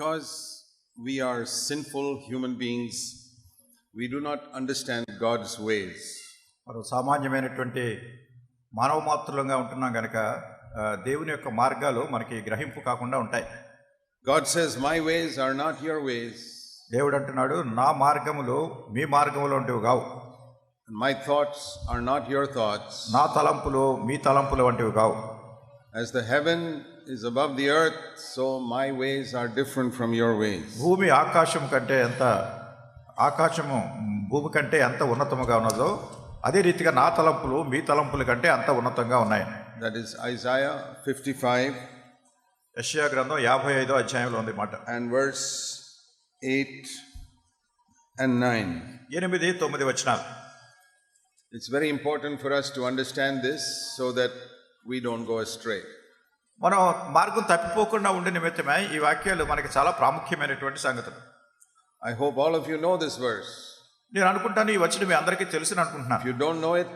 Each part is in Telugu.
because we are sinful human beings, we do not understand God's ways. మనం సామాన్యమైనటువంటి మానవ మాత్రులంగా ఉంటున్నాం కనుక దేవుని యొక్క మార్గాలు మనకి గ్రహింపు కాకుండా ఉంటాయి. God says, my ways are not your ways. దేవుడు అంటున్నాడు, నా మార్గములు మీ మార్గములు వంటివి కావు. My thoughts are not your thoughts. నా తలంపులు మీ తలంపులు వంటివి కావు. As the heaven is above the earth, so my ways are different from your ways. భూమి ఆకాశము భూమి కంటే ఎంత ఉన్నతముగా ఉన్నదో అదే రీతిగా నా తలంపులు మీ తలంపుల కంటే అంత ఉన్నతంగా ఉన్నాయి. That is Isaiah 55. యెషయా గ్రంథం 55వ అధ్యాయంలో ఉంది మాట. And verse 8 and 9. 8-9 వచనాలు. It's very important for us to understand this so that we don't go astray. మనం మార్గం తప్పిపోకుండా ఉండే నిమిత్తమై ఈ వాక్యాలు మనకి చాలా ప్రాముఖ్యమైనటువంటి సంగతులు. I hope all of you know this verse. నేను అనుకుంటాను ఈ వచనం మీ అందరికీ తెలుసుని అనుకుంటున్నాను. If you don't know it,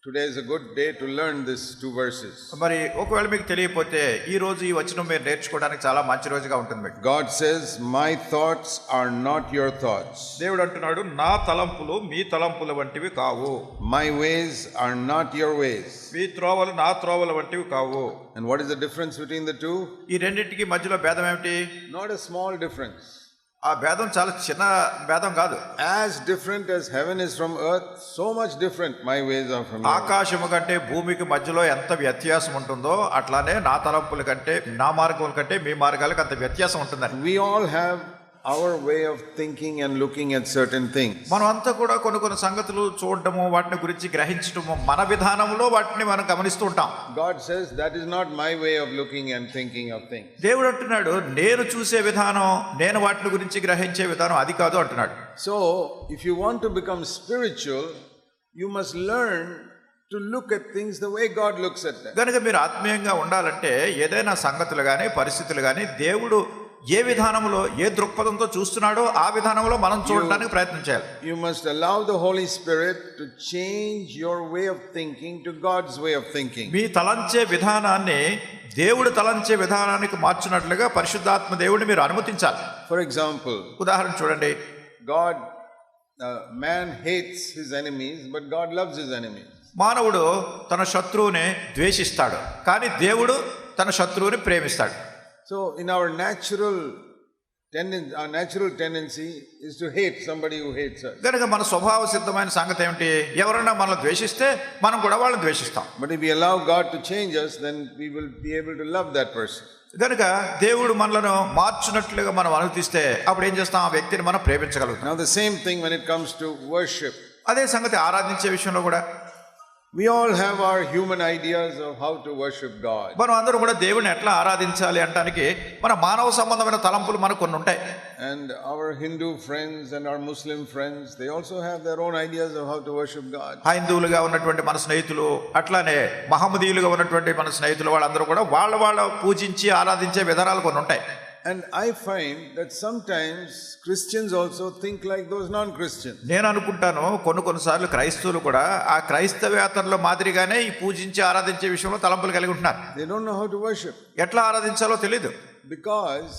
today is a good day to learn these two verses. మరి ఒకవేళ మీకు తెలియకపోతే ఈ రోజు ఈ వచనం మీరు నేర్చుకోవడానికి చాలా మంచి రోజుగా ఉంటుంది మీకు. God says, my thoughts are not your thoughts. దేవుడు అంటున్నాడు, నా తలంపులు మీ తలంపుల వంటివి కావు. My ways are not your ways. మీ త్రోవలు నా త్రోవల వంటివి కావు. And what is the difference between the two? ఈ రెండింటికి మధ్యలో భేదం ఏమిటి? Not a small difference. ఆ భేదం చాలా చిన్న భేదం కాదు. As different as heaven is from earth, so much different my ways are from yours. ఆకాశము కంటే భూమికి మధ్యలో ఎంత వ్యత్యాసం ఉంటుందో అట్లానే నా తలంపుల కంటే నా మార్గముల కంటే మీ మార్గాలకు అంత వ్యత్యాసం ఉంటుందని. We all have our way of thinking and looking at certain things. మనం అంతా కూడా కొన్ని సంగతులు చూడడము, వాటిని గురించి గ్రహించడము, మన విధానంలో వాటిని మనం గమనిస్తూ ఉంటాం. God says that is not my way of looking and thinking of things. దేవుడు అంటున్నాడు, నేను చూసే విధానం, నేను వాటిని గురించి గ్రహించే విధానం అది కాదు అంటున్నాడు. So if you want to become spiritual, you must learn to look at things the way God looks at them. కనుక మీరు ఆత్మీయంగా ఉండాలంటే ఏదైనా సంగతులు కానీ పరిస్థితులు కానీ దేవుడు ఏ విధానంలో ఏ దృక్పథంతో చూస్తున్నాడో ఆ విధానంలో మనం చూడడానికి ప్రయత్నించాలి. You must allow the Holy Spirit to change your way of thinking to God's way of thinking. మీ తలంచే విధానాన్ని దేవుడు తలంచే విధానానికి మార్చినట్లుగా పరిశుద్ధాత్మ దేవుడిని మీరు అనుమతించాలి. For example, ఉదాహరణ చూడండి. Man hates his enemies, but God loves his enemies. మానవుడు తన శత్రువుని ద్వేషిస్తాడు, కానీ దేవుడు తన శత్రువుని ప్రేమిస్తాడు. So in our natural tendency is to hate somebody who hates us. కనుక మన స్వభావ సిద్ధమైన సంగతి ఏమిటి? ఎవరైనా మనల్ని ద్వేషిస్తే మనం కూడా వాళ్ళని ద్వేషిస్తాం. But if we allow God to change us, then we will be able to love that person. కనుక దేవుడు మనలను మార్చినట్లుగా మనం అనుమతిస్తే అప్పుడు ఏం చేస్తాం? ఆ వ్యక్తిని మనం ప్రేమించగలుగుతాం. Now the same thing when it comes to worship. అదే సంగతి ఆరాధించే విషయంలో కూడా. We all have our human ideas of how to worship God. మనం అందరం కూడా దేవుని ఎట్లా ఆరాధించాలి అంటానికి మన మానవ సంబంధమైన తలంపులు మనకు కొన్ని ఉంటాయి. And our Hindu friends and our Muslim friends, they also have their own ideas of how to worship God. హైందువులుగా ఉన్నటువంటి మన స్నేహితులు, అట్లానే మహమ్మదీయులుగా ఉన్నటువంటి మన స్నేహితులు, వాళ్ళందరూ కూడా వాళ్ళ పూజించి ఆరాధించే విధానాలు కొన్ని ఉంటాయి. And I find that sometimes Christians also think like those non-Christians. నేను అనుకుంటాను కొన్నిసార్లు క్రైస్తవులు కూడా ఆ క్రైస్తవేతరుల మాదిరిగానే ఈ పూజించి ఆరాధించే విషయంలో తలంపులు కలిగి ఉంటున్నారు. They don't know how to worship. ఎట్లా ఆరాధించాలో తెలియదు. Because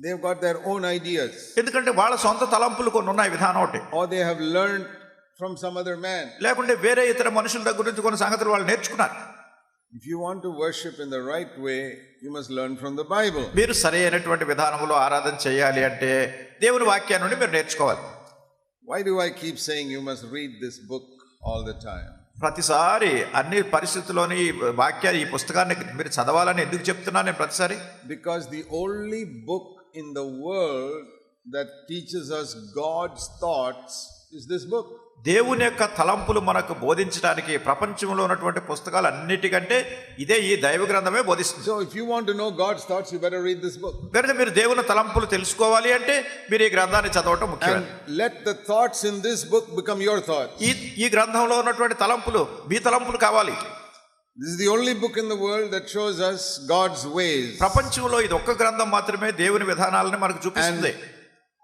they've got their own ideas. ఎందుకంటే వాళ్ళ సొంత తలంపులు కొన్ని ఉన్నాయి, విధానం ఒకటి. Or they have learned from some other man. లేకుంటే వేరే ఇతర మనుషుల దగ్గర నుంచి కొన్ని సంగతులు వాళ్ళు నేర్చుకున్నారు. If you want to worship in the right way, you must learn from the Bible. మీరు సరైనటువంటి విధానంలో ఆరాధన చేయాలి అంటే దేవుని వాక్యాన్ని నుండి మీరు నేర్చుకోవాలి. Why do I keep saying you must read this book all the time? ప్రతిసారి అన్ని పరిస్థితుల్లోని వాక్యాలు, ఈ పుస్తకాన్ని మీరు చదవాలని ఎందుకు చెప్తున్నాను నేను ప్రతిసారి? Because the only book in the world that teaches us God's thoughts is this book. దేవుని యొక్క తలంపులు మనకు బోధించడానికి ప్రపంచంలో ఉన్నటువంటి పుస్తకాలు అన్నిటికంటే ఇదే ఈ దైవ గ్రంథమే బోధిస్తుంది. So if you want to know God's thoughts, you better read this book. కనుక మీరు దేవుని తలంపులు తెలుసుకోవాలి అంటే మీరు ఈ గ్రంథాన్ని చదవటం ముఖ్యం. And let the thoughts in this book become your thoughts. ఈ గ్రంథంలో ఉన్నటువంటి తలంపులు మీ తలంపులు కావాలి. This is the only book in the world that shows us God's ways. ప్రపంచంలో ఇది ఒక్క గ్రంథం మాత్రమే దేవుని విధానాలను మనకు చూపిస్తుంది.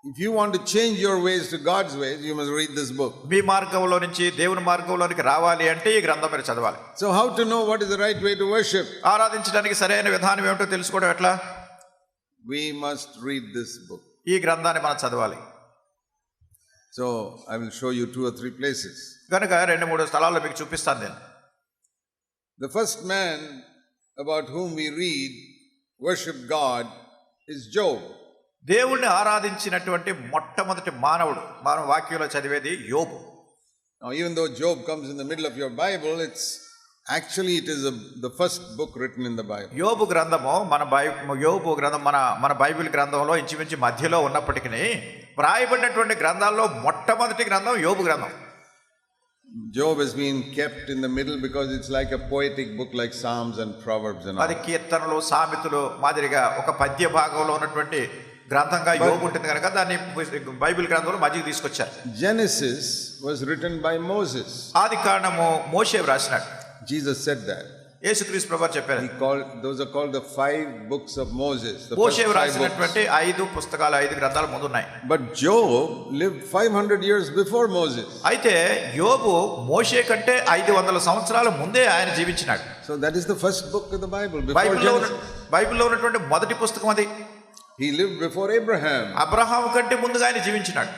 If you want to change your ways to God's ways, you must read this book. మీ మార్గంలో నుంచి దేవుని మార్గంలోనికి రావాలి అంటే ఈ గ్రంథం మీరు చదవాలి. So how to know what is the right way to worship? ఆరాధించడానికి సరైన విధానం ఏమిటో తెలుసుకోవడం ఎట్లా? we must read this book. ఈ గ్రంథాన్ని మనం చదవాలి. So I will show you 2 or 3 places. కనుక 2-3 స్థలాల్లో మీకు చూపిస్తాను నేను. The first man about whom we read worship God is Job. దేవుణ్ణి ఆరాధించినటువంటి మొట్టమొదటి మానవుడు మనం వాక్యంలో చదివేది యోబు. Now even though Job comes in the middle of your Bible, it is the first book written in the Bible. యోబు గ్రంథము యోబు గ్రంథం మన బైబిల్ గ్రంథంలో ఇంచుమించు మధ్యలో ఉన్నప్పటికీ వ్రాయబడినటువంటి గ్రంథాల్లో మొట్టమొదటి గ్రంథం యోబు గ్రంథం. Job has been kept in the middle because it's like a poetic book like Psalms and Proverbs and all. అది కీర్తనలు సామెతలు మాదిరిగా ఒక పద్య భాగంలో ఉన్నటువంటి గ్రంథంగా యోబు ఉంటుంది కనుక దాన్ని బైబిల్ గ్రంథంలో మధ్యకి తీసుకొచ్చారు. Genesis was written by Moses. ఆది కాండము మోషే రాసినాడు. Jesus said that. యేసుక్రీస్తు ప్రభువు చెప్పారు. Those are called the 5 books of Moses. మోషే రాసినటువంటి 5 పుస్తకాలు 5 గ్రంథాలు ముందు ఉన్నాయి. But Job lived 500 years before Moses. అయితే యోబు మోషే కంటే 500 సంవత్సరాల ముందే ఆయన జీవించినాడు. So that is the first book of the Bible before Genesis. బైబిల్లో ఉన్నటువంటి మొదటి పుస్తకం అది. He lived before Abraham. Abraham కంటే ముందుగా ఆయన జీవించినాడు.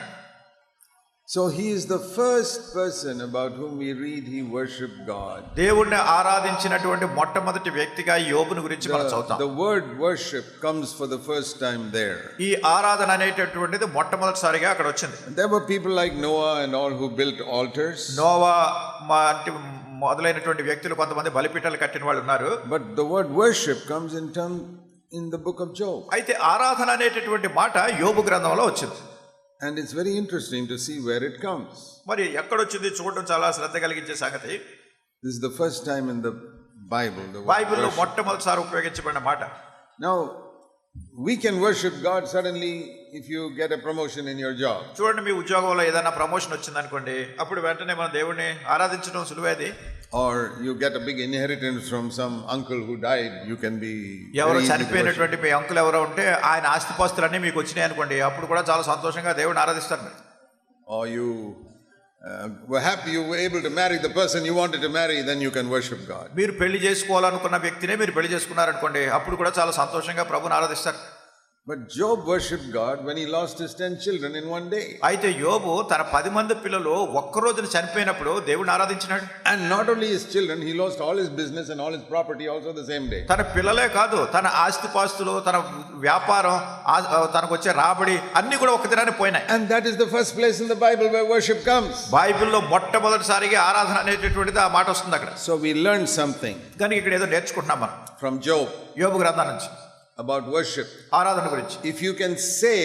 So he is the first person about whom we read he worshiped God. దేవుణ్ణి ఆరాధించినటువంటి మొట్టమొదటి వ్యక్తిగా యోబుని గురించి మనం చదువుతాం. The word worship comes for the first time there. ఈ ఆరాధన అనేటటువంటిది మొట్టమొదటిసారిగా అక్కడ వచ్చింది. There were people like Noah and all who built altars. Noah మొదలైనటువంటి వ్యక్తులు కొంతమంది బలిపీఠాలు కట్టిన వాళ్ళు ఉన్నారు. But the word worship comes in the book of Job. అయితే ఆరాధన అనేటటువంటి మాట యోబు గ్రంథంలో వచ్చింది. And it's very interesting to see where it comes. మరి ఎక్కడొచ్చింది చూడడం చాలా శ్రద్ధ కలిగించే సంగతి. This is the first time in the Bible. బైబిల్లో మొట్టమొదటిసారి ఉపయోగించబడిన మాట. Now we can worship God suddenly if you get a promotion in your job. చూడండి, మీ ఉద్యోగంలో ఏదైనా ప్రమోషన్ వచ్చింది అనుకోండి, అప్పుడు వెంటనే మన దేవుణ్ణి ఆరాధించడం సులువేది. Or you get a big inheritance from some uncle who died, you can be ఎవరో చనిపోయినటువంటి మీ అంకుల్ ఎవరో ఉంటే ఆయన ఆస్తిపాస్తులన్నీ మీకు వచ్చినాయి అనుకోండి, అప్పుడు కూడా చాలా సంతోషంగా దేవుడిని ఆరాధిస్తారు. Or you were happy you were able to marry the person you wanted to marry, then you can worship God. మీరు పెళ్లి చేసుకోవాలనుకున్న వ్యక్తినే మీరు పెళ్లి చేసుకున్నారనుకోండి, అప్పుడు కూడా చాలా సంతోషంగా ప్రభువుని ఆరాధిస్తారు. But Job worshipped God when he lost his 10 children in one day. అయితే యోబు తన 10 మంది పిల్లలు ఒక్క రోజున చనిపోయినప్పుడు దేవుని ఆరాధించినాడు. And not only his children, he lost all his business and all his property also the same day. తన పిల్లలే కాదు, తన ఆస్తిపాస్తులు, తన వ్యాపారం, తనకు వచ్చే రాబడి అన్ని కూడా ఒక దినాన్ని పోయినాయి. And that is the first place in the Bible where worship comes. బైబిల్లో మొట్టమొదటిసారిగా ఆరాధన అనేటటువంటిది ఆ మాట వస్తుంది అక్కడ. So we learned something. కానీ ఇక్కడ ఏదో నేర్చుకుంటున్నాం మనం from Job యోబు గ్రంథం నుంచి about worship. ఆరాధన గురించి. If you can say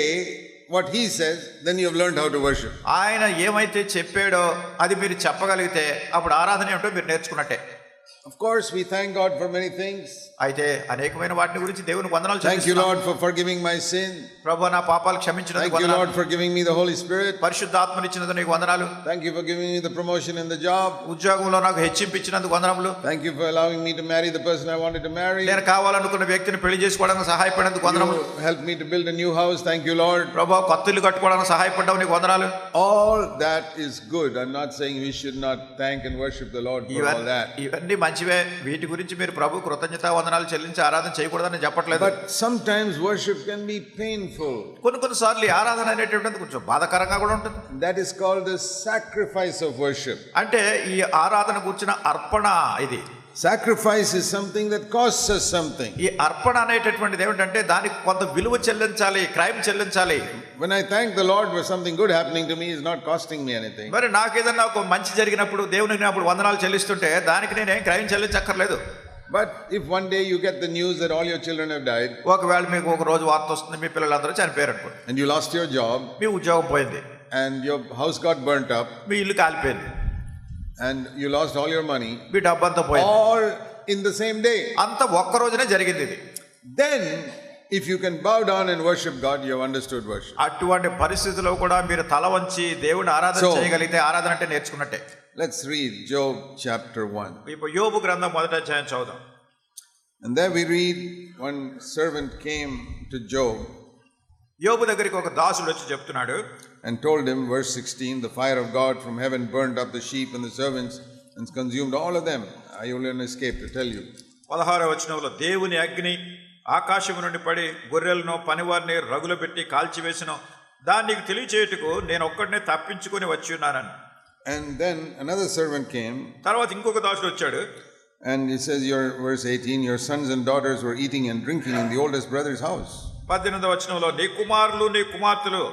what he says, then you have learned how to worship. ఆయన ఏమైతే చెప్పాడో అది మీరు చెప్పగలిగితే అప్పుడు ఆరాధన ఏమిటో మీరు నేర్చుకున్నట్టే. Of course we thank God for many things. అయితే అనేకమైన వాటి గురించి దేవునికి వందనాలు చెల్లిస్తున్నాం. Thank you Lord for forgiving my sin. ప్రభువా నా పాపాలు క్షమించినందుకు వందనాలు. Thank you Lord for giving me the Holy Spirit. పరిశుద్ధాత్మని ఇచ్చినందుకు నీకు వందనాలు. Thank you for giving me the promotion in the job. ఉద్యోగంలో నాకు హెచ్చింపు ఇచ్చినందుకు వందనములు. Thank you for allowing me to marry the person I wanted to marry. నేను కావాలనుకున్న వ్యక్తిని పెళ్లి చేసుకోవడానికి సహాయపడినందుకు వందనములు. Help me to build a new house. Thank you Lord. ప్రభువా కొత్త ఇల్లు కట్టుకోవడానికి సహాయపడ్డావు, నీకు వందనాలు. All that is good. I'm not saying we should not thank and worship the Lord for all that. ఇవన్నీ మంచివే. వీటి గురించి మీరు ప్రభు కృతజ్ఞతా వందనాలు చెల్లించి ఆరాధన చేయకూడదని చెప్పట్లేదు. But sometimes worship can be painful. కొన్నిసార్లు ఆరాధన అనేటువంటిది కొంచెం బాధాకరంగా కూడా ఉంటుంది. That is called the sacrifice of worship. అంటే ఈ ఆరాధన గురించిన అర్పణ ఇది. Sacrifice is something that costs us something. ఈ అర్పణ అనేటటువంటిది ఏమిటంటే దానికి కొంత విలువ చెల్లించాలి, క్రయం చెల్లించాలి. When I thank the Lord for something good happening to me, is not costing me anything. మరి నాకేదన్నా ఒక మంచి జరిగినప్పుడు దేవునికి అప్పుడు వందనాలు చెల్లిస్తుంటే దానికి నేనేం క్రయం చెల్లించక్కర్లేదు. But if one day you get the news that all your children have died, ఒకవేళ మీకు ఒక రోజు వార్త వస్తుంది మీ పిల్లలందరూ చనిపోయారు అనుకో, and you lost your job, మీ ఉద్యోగం పోయింది, and your house got burnt up, మీ ఇల్లు కాలిపోయింది, and you lost all your money, మీ డబ్బంతా పోయింది, all in the same day, అంత ఒక్క రోజునే జరిగింది ఇది. then if you can bow down and worship God, you have understood worship. అటువంటి పరిస్థితుల్లో కూడా మీరు తల వంచి దేవుని ఆరాధన చేయగలిగితే ఆరాధన అంటే నేర్చుకున్నట్టే. Let's read Job chapter 1. ఇప్పుడు యోబు గ్రంథం మొదటి అధ్యాయం చదువుదాం. And there we read, one servant came to Job యోబు దగ్గరికి ఒక దాసుడు వచ్చి చెప్తున్నాడు and told him, verse 16, the fire of God from heaven burned up the sheep and the servants and consumed all of them. I only escaped to tell you. 16వ వచనంలో దేవుని అగ్ని ఆకాశము నుండి పడి గొర్రెలను పనివారిని రగులు పెట్టి కాల్చివేసిన దాన్ని నీకు తెలియచేయుటకు నేను ఒక్కడినే తప్పించుకొని వచ్చి ఉన్నానని. And then another servant came. తర్వాత ఇంకొక దాసుడు వచ్చాడు. And it says, verse 18, your sons and daughters were eating and drinking in the oldest brother's house. 18వ వచనంలో నీ కుమారులు నీ కుమార్తెలు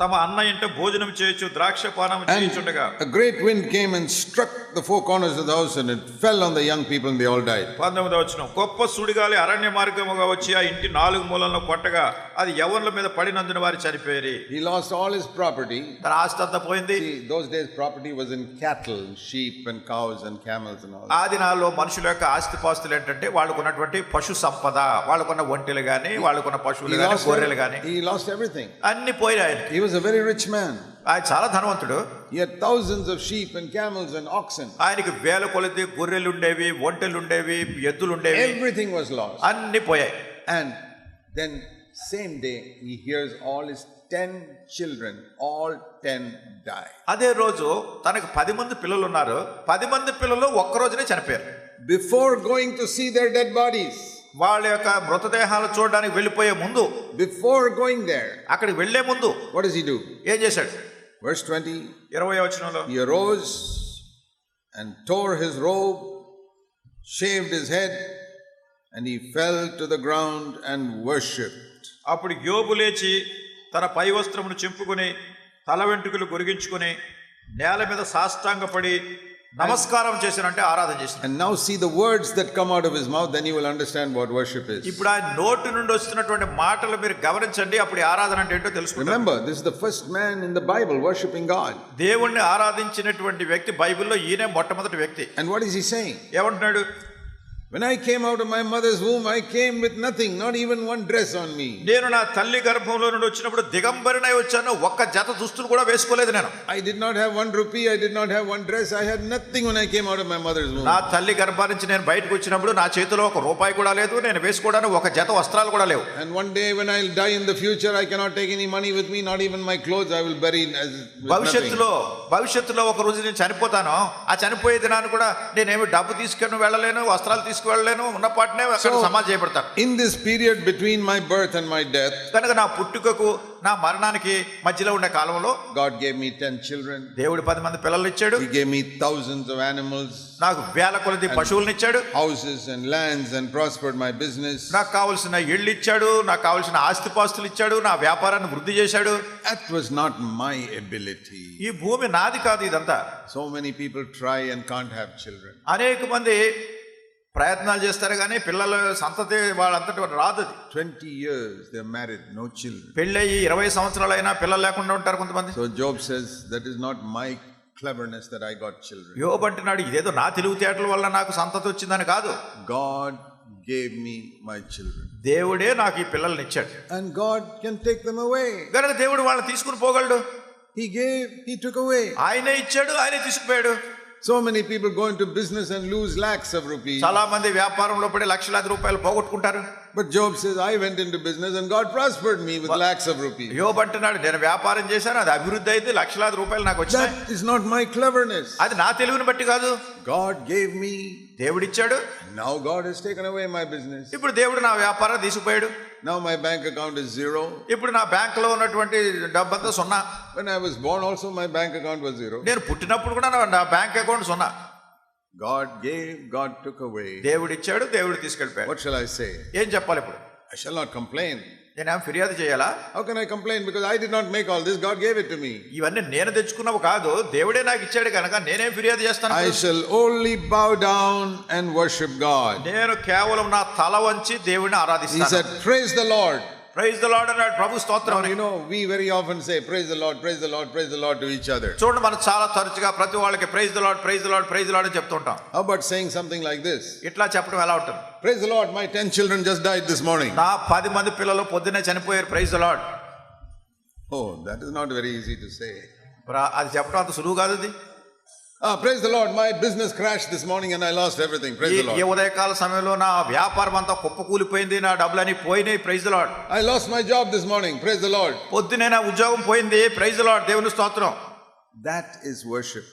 తమ అన్న ఇంట భోజనం చేయొచ్చు ద్రాక్షపానం చేయుచుండగా a great wind came and struck the four corners of the house and it fell on the young people and they all died. 19వ వచనం గొప్ప సుడిగాలి అరణ్య మార్గముగా వచ్చి ఆ ఇంటి 4 మూలలను కొట్టగా అది యవ్వనుల మీద పడినందున వారు చనిపోయారు. He lost all his property. తన ఆస్తి అంతా పోయింది. See, those days property was in cattle, sheep and cows and camels and all. ఆ దినాల్లో మనుషుల యొక్క ఆస్తిపాస్తులు ఏంటంటే వాళ్ళకు ఉన్నటువంటి పశు సంపద, వాళ్ళకున్న ఒంటెలు గాని, వాళ్ళకున్న పశువులు గాని, గొర్రెలు గాని, he lost everything. అన్ని పోయాయి. He was a very rich man. ఆయన చాలా ధనవంతుడు. He had thousands of sheep and camels and oxen. ఆయనకి వేల కొలది గొర్రెలు ఉండేవి, ఒంటెలు ఉండేవి, ఎద్దులు ఉండేవి. Everything was lost. అన్ని పోయాయి. And then same day he hears all his 10 children, all 10 die. అదే రోజు తనకు 10 మంది పిల్లలు ఉన్నారు. 10 మంది పిల్లలు ఒక్క రోజునే చనిపోయారు. Before going to see their dead bodies. వాళ్ళ యొక్క మృతదేహాలు చూడడానికి వెళ్ళిపోయే ముందు, before going there, అక్కడికి వెళ్లే ముందు what does he do? ఏం చేశాడు? Verse 20, 20వ వచనంలో he arose and tore his robe, shaved his head, and he fell to the ground and worshipped. అప్పుడు యోబు లేచి తన పై వస్త్రమును చింపుకొని తల వెంట్రుకలు గొరిగించుకొని నేల మీద సాష్టాంగపడి నమస్కారం చేశానంటే ఆరాధన చేశాను. And now see the words that come out of his mouth, then you will understand what worship is. ఇప్పుడు ఆయన నోటి నుండి వస్తున్నటువంటి మాటలు మీరు గమనించండి, అప్పుడు ఆరాధన అంటే ఏంటో తెలుసుకుంటారు. Remember, this is the first man in the Bible worshiping God. దేవుణ్ణి ఆరాధించినటువంటి వ్యక్తి బైబిల్లో ఈయనే మొట్టమొదటి వ్యక్తి. And what is he saying? ఏమంటున్నాడు? When I came out of my mother's womb, I came with nothing, not even one dress on me. నేను నా తల్లి గర్భంలో నుండి వచ్చినప్పుడు దిగంబరినై వచ్చాను, ఒక్క జత దుస్తులు కూడా వేసుకోలేదు నేను. I did not have 1 rupee, I did not have one dress, I had nothing when I came out of my mother's womb. నా తల్లి గర్భం నుంచి నేను బయటకు వచ్చినప్పుడు నా చేతిలో 1 రూపాయి కూడా లేదు, నేను వేసుకోవడానికి ఒక జత వస్త్రాలు కూడా లేవు. And one day when I'll die in the future, I cannot take any money with me, not even my clothes, I will bury as with భవిష్యత్తులో ఒక రోజు నేను చనిపోతాను, ఆ చనిపోయే దినాన్ని కూడా నేనేమి డబ్బు తీసుకొని వెళ్ళలేను, వస్త్రాలు తీసుకువెళ్ళలేను, ఉన్న పాటనే అక్కడ సమాధి చేయబడతాను. In this period between my birth and my death, కనుక నా పుట్టుకకు నా మరణానికి మధ్యలో ఉండే కాలంలో God gave me 10 children. దేవుడు 10 మంది పిల్లల్ని ఇచ్చాడు. He gave me thousands of animals, నాకు వేల కొలది పశువులను ఇచ్చాడు, houses and lands, and prospered my business. నాకు కావాల్సిన ఇళ్ళు ఇచ్చాడు, నాకు కావాల్సిన ఆస్తిపాస్తులు ఇచ్చాడు, నా వ్యాపారాన్ని వృద్ధి చేశాడు. That was not my ability. ఈ భూమి నాది కాదు ఇదంతా. So many people try and can't have children. అనేక మంది ప్రయత్నాలు చేస్తారు కానీ పిల్లల సంతతి వాళ్ళంతటి రాదు. 20 years they're married, no children. పెళ్ళయి 20 సంవత్సరాలైనా పిల్లలు లేకుండా ఉంటారు కొంతమంది. So Job says, that is not my cleverness that I got children. యోబు అంటున్నాడు, ఇదేదో నా తెలివితేటల వల్ల నాకు సంతతి వచ్చిందని కాదు, God gave me my children. దేవుడే నాకు ఈ పిల్లల్ని ఇచ్చాడు. And God can take them away. కనుక దేవుడు వాళ్ళని తీసుకుని పోగలడు. He gave, he took away. ఆయనే ఇచ్చాడు, ఆయనే తీసుకుపోయాడు. So many people go into business and lose lakhs of rupees. చాలా మంది వ్యాపారంలో పడి లక్షలాది రూపాయలు పోగొట్టుకుంటారు. But Job says, I went into business and God prospered me with lakhs of rupees. యోబు అంటున్నాడు, నేను వ్యాపారం చేశాను, అది అభివృద్ధి అయింది, లక్షలాది రూపాయలు నాకు వచ్చాయి. That is not my cleverness. అది నా తెలివిని బట్టి కాదు, God gave me. దేవుడిచ్చాడు. Now God has taken away my business. ఇప్పుడు దేవుడు నా వ్యాపారం తీసుకుపోయాడు. Now my bank account is 0. ఇప్పుడు నా బ్యాంకులో ఉన్నటువంటి డబ్బంతా 0. When I was born also my bank account was 0. నేను పుట్టినప్పుడు కూడా నా bank account 0. God gave, God took away. దేవుడు ఇచ్చాడు, దేవుడు తీసుకెళ్ళిపోయాడు. What shall I say? ఏం చెప్పాలి ఇప్పుడు? I shall not complain. నేనేం ఫిర్యాదు చేయాలా? How can I complain? Because I did not make all this. God gave it to me. ఇవన్నీ నేను తెచ్చుకున్నవి కాదు, దేవుడే నాకు ఇచ్చాడు కనుక నేనేం ఫిర్యాదు చేస్తాను? I shall only bow down and worship God. నేను కేవలం నా తల వంచి దేవుడిని He ఆరాధిస్తాను. said, praise the Lord. Praise the Lord అన్నాడు. ప్రభు స్తోత్రం. Now, you know, we very often say, praise the Lord, praise the Lord, praise the Lord to each other. చూడండి, మనం చాలా తరచుగా ప్రతి వాళ్ళకి praise the Lord, praise the Lord, praise the Lord అని చెప్తుంటాం. How about saying something like this? ఇట్లా చెప్పడం ఎలా ఉంటుంది? Praise the Lord, my 10 children just died this morning. నా 10 మంది పిల్లలు పొద్దున్నే చనిపోయారు, praise the Lord. Oh, that is not very easy to say. అది చెప్పడం అంత సులువు కాదు. అది praise the Lord, my business crashed this morning and I lost everything. Praise the ఈ Lord. ఉదయకాల సమయంలో నా వ్యాపారం అంతా కుప్పకూలిపోయింది, నా డబ్బులన్నీ పోయినాయి, praise the Lord. I lost my job this morning. Praise the Lord. పొద్దునే నా ఉద్యోగం పోయింది, ప్రైజ్ ద లార్డ్, దేవుని స్తోత్రం. That is worship.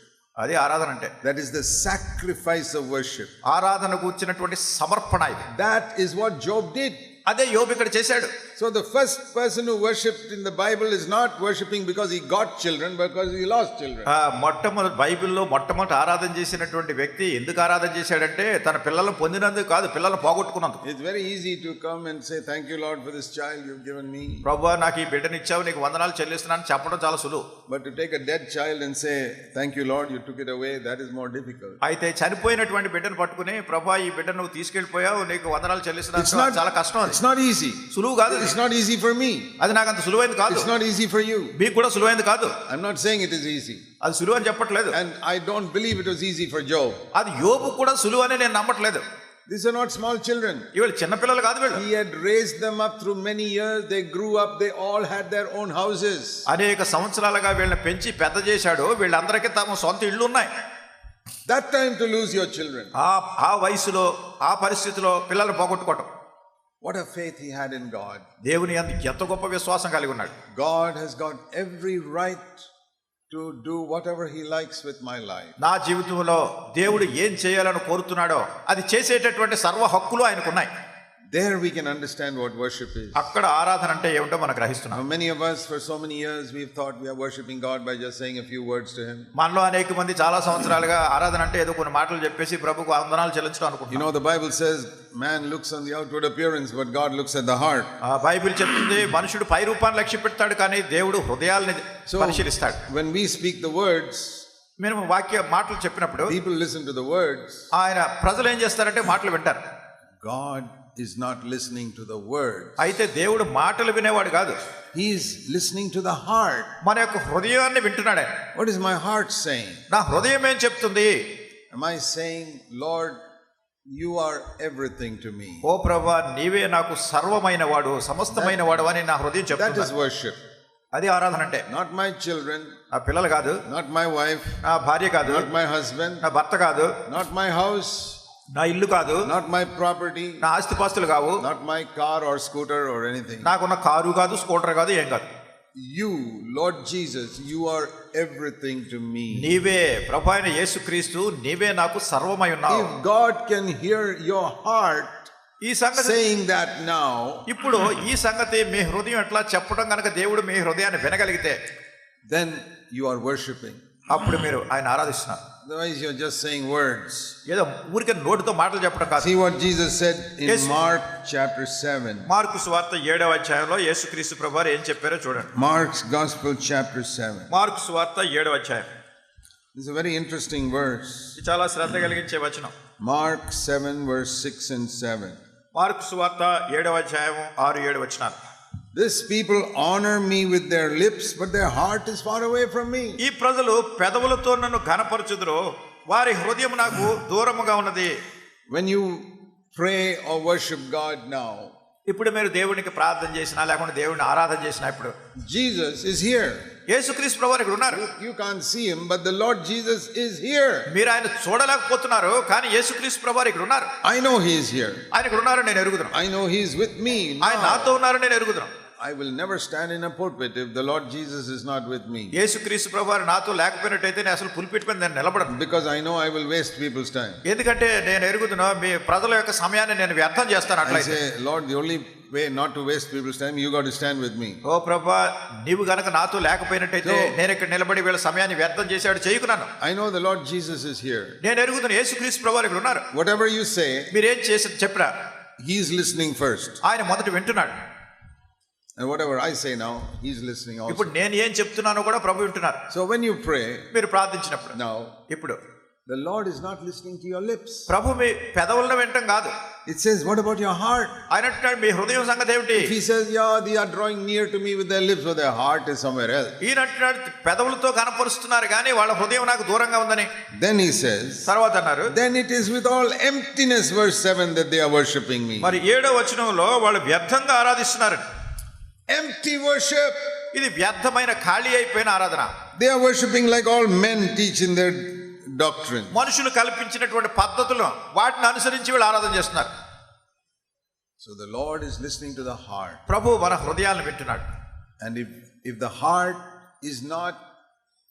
అది ఆరాధన అంటే. That is the sacrifice of worship. ఆరాధన కూర్చున్నటువంటి సమర్పణ ఇది. That is what Job did. అదే యోబు ఇక్కడ చేశాడు. So the first person who worshipped in the Bible is not worshipping because he got children, but because he lost children. బైబిల్లో మొట్టమొదటి ఆరాధన చేసినటువంటి వ్యక్తి ఎందుకు ఆరాధన చేశాడంటే తన పిల్లలను పొందినందుకు కాదు, పిల్లలను పోగొట్టుకున్నందుకు. It's very easy to come and say thank you Lord for this child you've given me. ప్రభువా నాకు ఈ బిడ్డని ఇచ్చావు, నీకు వందనాలు చెల్లిస్తున్నాను చెప్పడం చాలా సులువు. But to take a dead child and say thank you Lord you took it away, that is more difficult. అయితే చనిపోయినటువంటి బిడ్డను పట్టుకుని ప్రభువా ఈ బిడ్డను నువ్వు తీసుకెళ్లిపోయావు, నీకు వందనాలు చెల్లిస్తున్నాను, చాలా కష్టం. It's not easy. సులువు కాదు. It's not easy for me. అది నాకు అంత సులువైంది కాదు. It's not easy for you. మీకు కూడా సులువైంది కాదు. I'm not saying it is easy. అది సులువు అని చెప్పట్లేదు. And I don't believe it was easy for Job. అది యోబు కూడా సులువు అని నేను నమ్మట్లేదు. These are not small children. వీళ్ళు చిన్న పిల్లలు కాదు వీళ్ళు. He had raised them up through many years. They grew up. They all had their own houses. అనేక సంవత్సరాలుగా వీళ్ళని పెంచి పెద్ద చేశాడు. వీళ్ళందరికీ తమ సొంత ఇళ్ళు ఉన్నాయి. That time to lose your children. ఆ వయసులో ఆ పరిస్థితిలో పిల్లలు పోగొట్టుకోవటం. What a faith he had in God. దేవుని యందు ఎంత గొప్ప విశ్వాసం కలిగి ఉన్నాడు. God has got every right to do whatever he likes with my life. నా జీవితంలో దేవుడు ఏం చేయాలని కోరుతున్నాడో అది చేసేటటువంటి సర్వ హక్కులు ఆయనకు ఉన్నాయి. There we can understand what worship is. అక్కడ ఆరాధన అంటే ఏమిటో మనం గ్రహిస్తున్నాం. Many of us for so many years we've thought we are worshiping God by just saying a few words to him. మనలో అనేక మంది చాలా సంవత్సరాలుగా ఆరాధన అంటే ఏదో కొన్ని మాటలు చెప్పేసి ప్రభువుకు వందనాలు చెల్లించడం అనుకుంటున్నాం. You know the Bible says man looks on the outward appearance but God looks at the heart. Bible చెప్తుంది మనుషుడు పై రూపాన్ని లక్ష్య పెడతాడు కానీ దేవుడు హృదయాలను పరిశీలిస్తాడు. When we speak the words, మేము వాక్య మాటలు చెప్పినప్పుడు people listen to the words. ఆయన ప్రజలు ఏం చేస్తారంటే మాటలు వింటారు. God is not listening to the words. అయితే దేవుడు మాటలు వినేవాడు కాదు. He is listening to the heart. మన యొక్క హృదయాన్ని వింటున్నాడు ఆయన. What is my heart saying? నా హృదయం ఏం చెప్తుంది? Am I saying, Lord, you are everything to me? ఓ ప్రభువా నీవే నాకు సర్వమైన వాడు, సమస్తమైన వాడు అని నా హృదయం చెప్తుంది. That is worship. అది ఆరాధన అంటే. Not my children, నా పిల్లలు కాదు, not my wife, నా భార్య కాదు, not my husband, నా భర్త కాదు, not my house, నా ఇల్లు కాదు, not my property, నా ఆస్తిపాస్తులు కావు, not my car or scooter or anything. నాకున్న కారు కాదు, స్కూటర్ కాదు, ఏం కాదు. You, Lord Jesus, you are everything to me. నీవే ప్రభువైన యేసుక్రీస్తు, నీవే నాకు సర్వమై ఉన్నావు. If God can hear your heart ఈ సంగతి saying that now, ఇప్పుడు ఈ సంగతి మీ హృదయం ఎట్లా చెప్పడం కనుక దేవుడు మీ హృదయాన్ని వినగలిగితే then you are worshiping. అప్పుడు మీరు ఆయన ఆరాధిస్తున్నారు. Otherwise you're just saying words. ఏదో ఊరికే నోటితో మాటలు చెప్పడం కాదు. See what Jesus said in Mark chapter 7. Mark సువార్త 7వ అధ్యాయంలో యేసుక్రీస్తు ప్రభువారు ఏం చెప్పారో చూడండి. Mark's Gospel chapter 7. మార్కు సువార్త 7వ అధ్యాయం. This is a very interesting verse. ఇది చాలా శ్రద్ధ కలిగించే వచనం. Mark 7 verse 6 and 7. మార్కు సువార్త 7వ అధ్యాయం 6-7 వచనాలు. This people honor me with their lips, but their heart is far away from me. ఈ ప్రజలు పెదవులతో నన్ను ఘనపరచుదురు, వారి హృదయం నాకు దూరముగా ఉన్నది. When you pray or worship God now, ఇప్పుడు మీరు దేవునికి ప్రార్థన చేసినా లేకుంటే దేవుని ఆరాధన చేసినా ఇప్పుడు Jesus is here. యేసుక్రీస్తు ప్రభువారు ఇక్కడ ఉన్నారు. You can't see him, but the Lord Jesus is here. మీరు ఆయన చూడలేకపోతున్నారు కానీ యేసుక్రీస్తు ప్రభువారు ఇక్కడ ఉన్నారు. I know he is here. ఆయన ఇక్కడ ఉన్నారు, నేను ఎరుగుదును. I know he is with me ఆయన now. నాతో ఉన్నారు, నేను ఎరుగుదును. I will never stand in a pulpit if the Lord Jesus is not with me. యేసుక్రీస్తు ప్రభువారు నాతో లేకపోయినట్టయితే నేను అసలు పులిపిట్ మీద నేను నిలబడను. Because I know I will waste people's time. ఎందుకంటే నేను ఎరుగుదును మీ ప్రజల యొక్క సమయాన్ని నేను వ్యర్థం చేస్తాను. I అట్లయితే say, Lord, the only way not to waste people's time, you got to stand with me. ఓ ప్రభువా నీవు గనక నాతో లేకపోయినట్టయితే నేను ఇక్కడ నిలబడి వీళ్ళ సమయాన్ని వ్యర్థం చేశాడు చేయకున్నాను. I know the Lord Jesus is here. నేను ఎరుగుదును యేసుక్రీస్తు ప్రభువారు ఇక్కడ ఉన్నారు. Whatever you say, మీరేం చేసి చెప్పినా he is listening first. ఆయన మొదట వింటున్నాడు. And whatever I say now, he is listening also. ఇప్పుడు నేను ఏం చెప్తున్నానో కూడా ప్రభు వింటున్నారు. So when you pray మీరు ప్రార్థించినప్పుడు now, ఇప్పుడు the Lord is not listening to your lips. ప్రభు మీ పెదవులను వినటం కాదు. It says, what about your heart? ఆయన అంటున్నాడు మీ హృదయం సంగతి ఏమిటి? If he says, yeah, they are drawing near to me with their lips, but their heart is somewhere else. ఈయన అంటున్నాడు పెదవులతో కనపరుస్తున్నారు కానీ వాళ్ళ హృదయం నాకు దూరంగా ఉందని. Then he says, తర్వాత అన్నారు, then it is with all emptiness, verse 7, that they are worshipping me. మరి 7వ వచనంలో వాళ్ళు వ్యర్థంగా ఆరాధిస్తున్నారు. Empty worship. ఇది వ్యర్థమైన ఖాళీ అయిపోయిన ఆరాధన. They are worshipping like all men teach in their doctrine. మనుషులు కల్పించినటువంటి పద్ధతులు వాటిని అనుసరించి వీళ్ళు ఆరాధన చేస్తున్నారు. So the Lord is listening to the heart. ప్రభు మన హృదయాలను వింటున్నాడు. And if the heart is not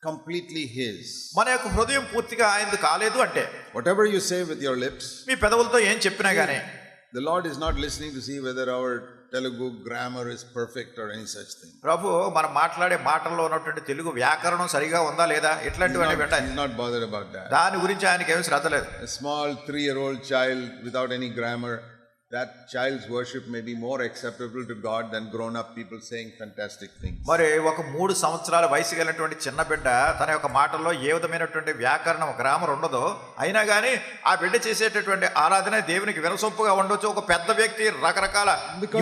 completely his, మన యొక్క హృదయం పూర్తిగా ఆయనది కాలేదు అంటే whatever you say with your lips, మీ పెదవులతో ఏం చెప్పినా గానీ The Lord is not listening to see whether our Telugu grammar is perfect or any such thing. ప్రభు మనం మాట్లాడే మాటల్లో ఉన్నటువంటి తెలుగు వ్యాకరణం సరిగా ఉందా లేదా ఇట్లాంటివన్నీ వింటాయి. He's not bothered about that. దాని గురించి ఆయనకి ఏమీ శ్రద్ధ లేదు. A small 3-year-old child without any grammar, that child's worship may be more acceptable to God than grown-up people saying fantastic things. మరి ఒక 3 సంవత్సరాల వయసు కలిగినటువంటి చిన్న బిడ్డ తన యొక్క మాటల్లో ఏ విధమైనటువంటి వ్యాకరణం గ్రామర్ ఉండదో అయినా కానీ ఆ బిడ్డ చేసేటటువంటి ఆరాధన దేవునికి వినసొంపుగా ఉండొచ్చు. ఒక పెద్ద వ్యక్తి రకరకాల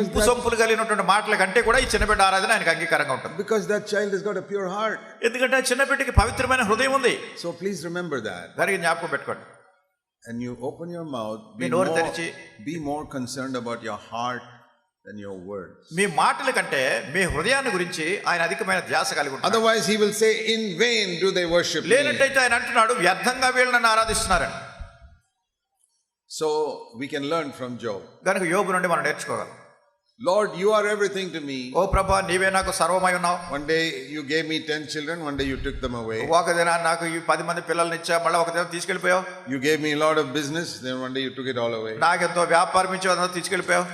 ఇంపు సొంపులు కలిగినటువంటి మాటల కంటే కూడా ఈ చిన్న బిడ్డ ఆరాధన ఆయనకు అంగీకారంగా ఉంటుంది. Because that child has got a pure heart. ఎందుకంటే ఆ చిన్న బిడ్డకి పవిత్రమైన హృదయం ఉంది. So please remember that. దానికి జ్ఞాపకం పెట్టుకోండి. And you open your mouth, be more concerned about your heart than your words. మీ మాటల కంటే మీ హృదయాన్ని గురించి ఆయన అధికమైన ధ్యాస కలిగి ఉంటాడు. Otherwise he will say, in vain do they worship me. లేనట్టయితే ఆయన అంటున్నాడు వ్యర్థంగా వీళ్ళు నన్ను ఆరాధిస్తున్నారని. So we can learn from Job. కనుక యోబు నుండి మనం నేర్చుకోగలం. Lord, you are everything to me. ఓ ప్రభా నీవే నాకు సర్వమై ఉన్నావు. One day you gave me 10 children, one day you took them away. ఒక దినాన్ని నాకు ఈ 10 మంది పిల్లల్ని ఇచ్చా, మళ్ళీ ఒక దినం తీసుకెళ్ళిపోయావు. You gave me a lot of business, then one day you took it all away. నాకెంతో వ్యాపారం ఇచ్చి అదంతా తీసుకెళ్ళిపోయావు.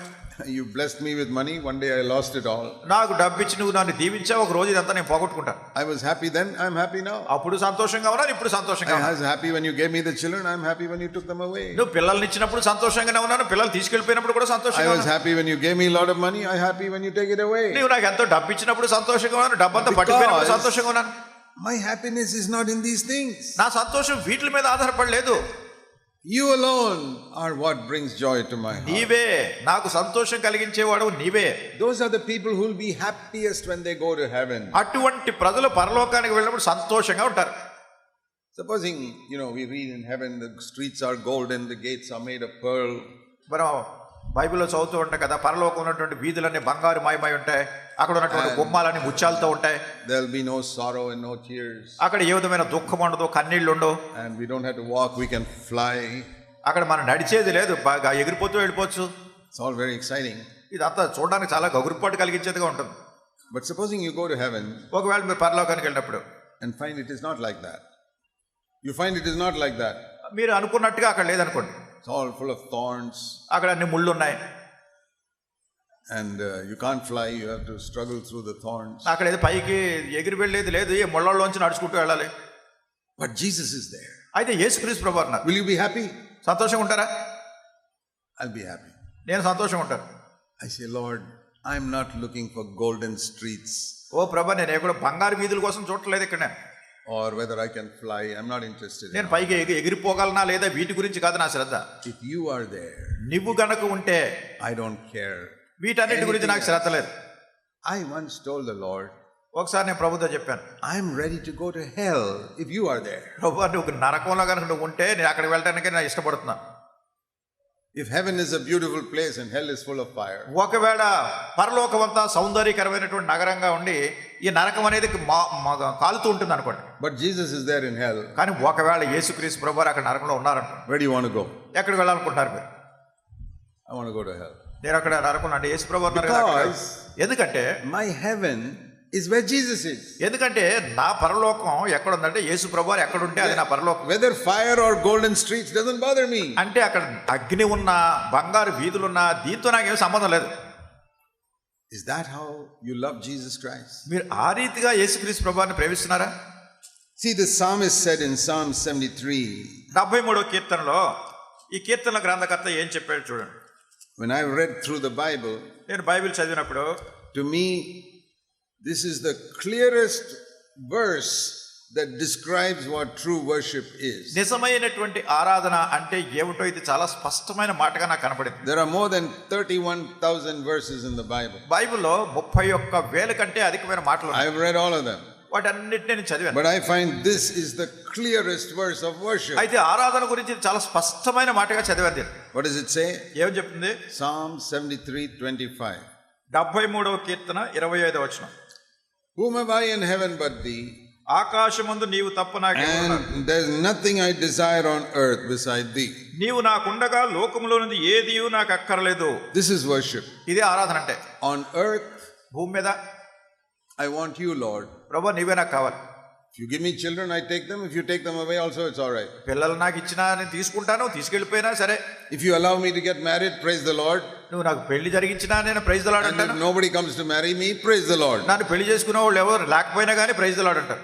You blessed me with money, one day I lost it all. నాకు డబ్బు ఇచ్చి నువ్వు నన్ను దీవించావు, ఒక రోజు ఇదంతా నేను పోగొట్టుకుంటాను. I was happy then, I'm happy now. అప్పుడు సంతోషంగా ఉన్నాను, ఇప్పుడు సంతోషంగా I was happy when you gave me the children, I'm happy when you took them away. నువ్వు పిల్లల్ని ఇచ్చినప్పుడు సంతోషంగానే ఉన్నాను, పిల్లలు తీసుకెళ్ళిపోయినప్పుడు కూడా సంతోషంగా I was happy when you gave me a lot of money, I'm happy when you take it away. నువ్వు నాకు ఎంతో డబ్బు ఇచ్చినప్పుడు సంతోషంగా ఉన్నాను, డబ్బంతా పట్టుకుపోయినప్పుడు సంతోషంగా ఉన్నాను. My happiness is not in these things. నా సంతోషం వీటి మీద ఆధారపడలేదు. You alone are what brings joy to my heart. నీవే నాకు సంతోషం కలిగించేవాడు, నీవే. Those are the people who will be happiest when they go to heaven. అటువంటి ప్రజలు పరలోకానికి వెళ్ళినప్పుడు సంతోషంగా ఉంటారు. Supposing, we read in heaven the streets are golden, the gates are made of pearl. మనం బైబిల్లో చదువుతూ ఉంటాం కదా, పరలోకం ఉన్నటువంటి వీధులన్నీ బంగారు మయమై ఉంటాయి, అక్కడ ఉన్నటువంటి గుమ్మాలన్నీ ముత్యాలతో ఉంటాయి. There will be no sorrow and no tears. అక్కడ ఏ విధమైన దుఃఖం ఉండదు, కన్నీళ్ళు ఉండవు. And we don't have to walk, we can fly. అక్కడ మనం నడిచేది లేదు, బాగా ఎగిరిపోతూ వెళ్ళిపోవచ్చు. It's all very exciting. ఇదంతా చూడడానికి చాలా గగురుపాటు కలిగించేదిగా ఉంటుంది. But supposing you go to heaven, ఒకవేళ మీరు పరలోకానికి వెళ్ళినప్పుడు and find it is not like that. You find it is not like that. మీరు అనుకున్నట్టుగా అక్కడ లేదనుకోండి. It's all full of thorns. అక్కడ అన్ని ముళ్ళు ఉన్నాయి. And you can't fly, you have to struggle through the thorns. అక్కడ ఏదో పైకి ఎగిరి వెళ్ళేది లేదు, ఈ ముళ్ళలోంచి నడుచుకుంటూ వెళ్ళాలి. But Jesus is there. అయితే యేసుక్రీస్తు ప్రభువు అన్నారు. Will you be happy? సంతోషంగా ఉంటారా? I'll be happy. నేను సంతోషంగా ఉంటాను. I say, Lord, I'm not looking for golden streets. ఓ ప్రభా, నేను ఎక్కడ బంగారు వీధుల కోసం చూడలేదు ఇక్కడ. Or whether I can fly, I'm not interested. నేను పైకి ఎగిరిపోగలనా లేదా వీటి గురించి కాదు నా శ్రద్ధ. If you are there, నువ్వు గనక ఉంటే I don't care. వీటన్నిటి గురించి నాకు శ్రద్ధ లేదు. I once told the Lord, ఒకసారి నేను ప్రభుతో చెప్పాను, I'm ready to go to hell if you are there. ప్రభు, నువ్వు నరకంలో కనుక నువ్వు ఉంటే నేను అక్కడికి వెళ్ళడానికి నేను ఇష్టపడుతున్నా. If heaven is a beautiful place and hell is full of fire, ఒకవేళ పరలోకమంతా సౌందర్యకరమైనటువంటి నగరంగా ఉండి ఈ నరకం అనేది కాలుతూ ఉంటుంది అనుకోండి. but Jesus is there in hell, కానీ ఒకవేళ యేసుక్రీస్తు ప్రభువారు అక్కడ నరకంలో ఉన్నారంట, where do you want to go? ఎక్కడికి వెళ్ళాలనుకుంటున్నారు మీరు? I want to go to hell. నేను అక్కడ నరకం అంటే యేసు ప్రభువారు ఉన్నారు కదా. ఎందుకంటే my heaven is where Jesus is. ఎందుకంటే నా పరలోకం ఎక్కడ ఉందంటే యేసు ప్రభువారు ఎక్కడ ఉంటే అది నా పరలోకం. Whether fire or golden streets doesn't bother me. అంటే అక్కడ అగ్ని ఉన్న బంగారు వీధులున్నా దీంతో నాకేం సంబంధం లేదు. Is that how you love Jesus Christ? మీరు ఆ రీతిగా యేసుక్రీస్తు ప్రభువారిని ప్రేమిస్తున్నారా? See, the psalmist said in Psalm 73, 73వ కీర్తనలో ఈ కీర్తనల గ్రంథకర్త ఏం చెప్పాడు చూడండి. when I read through the Bible, నేను బైబిల్ చదివినప్పుడు to me this is the clearest verse that describes what true worship is. నిజమైనటువంటి ఆరాధన అంటే ఏమిటో ఇది చాలా స్పష్టమైన మాటగా నాకు కనపడింది. There are more than 31,000 verses in the Bible. బైబిల్లో 31,000 కంటే అధికమైన మాటలు ఉన్నాయి. I've read all of them. వాటన్నిటిని నేను చదివాను. But I find this is the clearest verse of worship. అయితే ఆరాధన గురించి చాలా స్పష్టమైన మాటగా చదివాను. What does it say? ఏం చెప్తుంది? Psalm 73:25. 73వ కీర్తన 25వ వచనం. Whom have I in heaven but thee? ఆకాశమందు నీవు తప్ప నాకెవరున్నారు? And there's nothing I desire on earth beside thee. నీవు నాకుండగా లోకములో నుండి ఏదియు నాకు అక్కర్లేదు. This is worship. ఇదే ఆరాధన అంటే. On earth, భూమి మీద I want you, Lord. ప్రభువా నీవే నాకు కావాలి. If you give me children, I take them. If you take them away also, it's all right. పిల్లలు నాకు ఇచ్చినా నేను తీసుకుంటాను, తీసుకెళ్ళిపోయినా సరే. If you allow me to get married, praise the Lord. నువ్వు నాకు పెళ్లి జరిగించినా నేను praise the Lord And if అంటాను. nobody comes to marry me, praise the Lord. నన్ను పెళ్లి చేసుకునే వాళ్ళు ఎవరు లేకపోయినా కానీ ప్రైజ్ ద లార్డ్ అంటారు.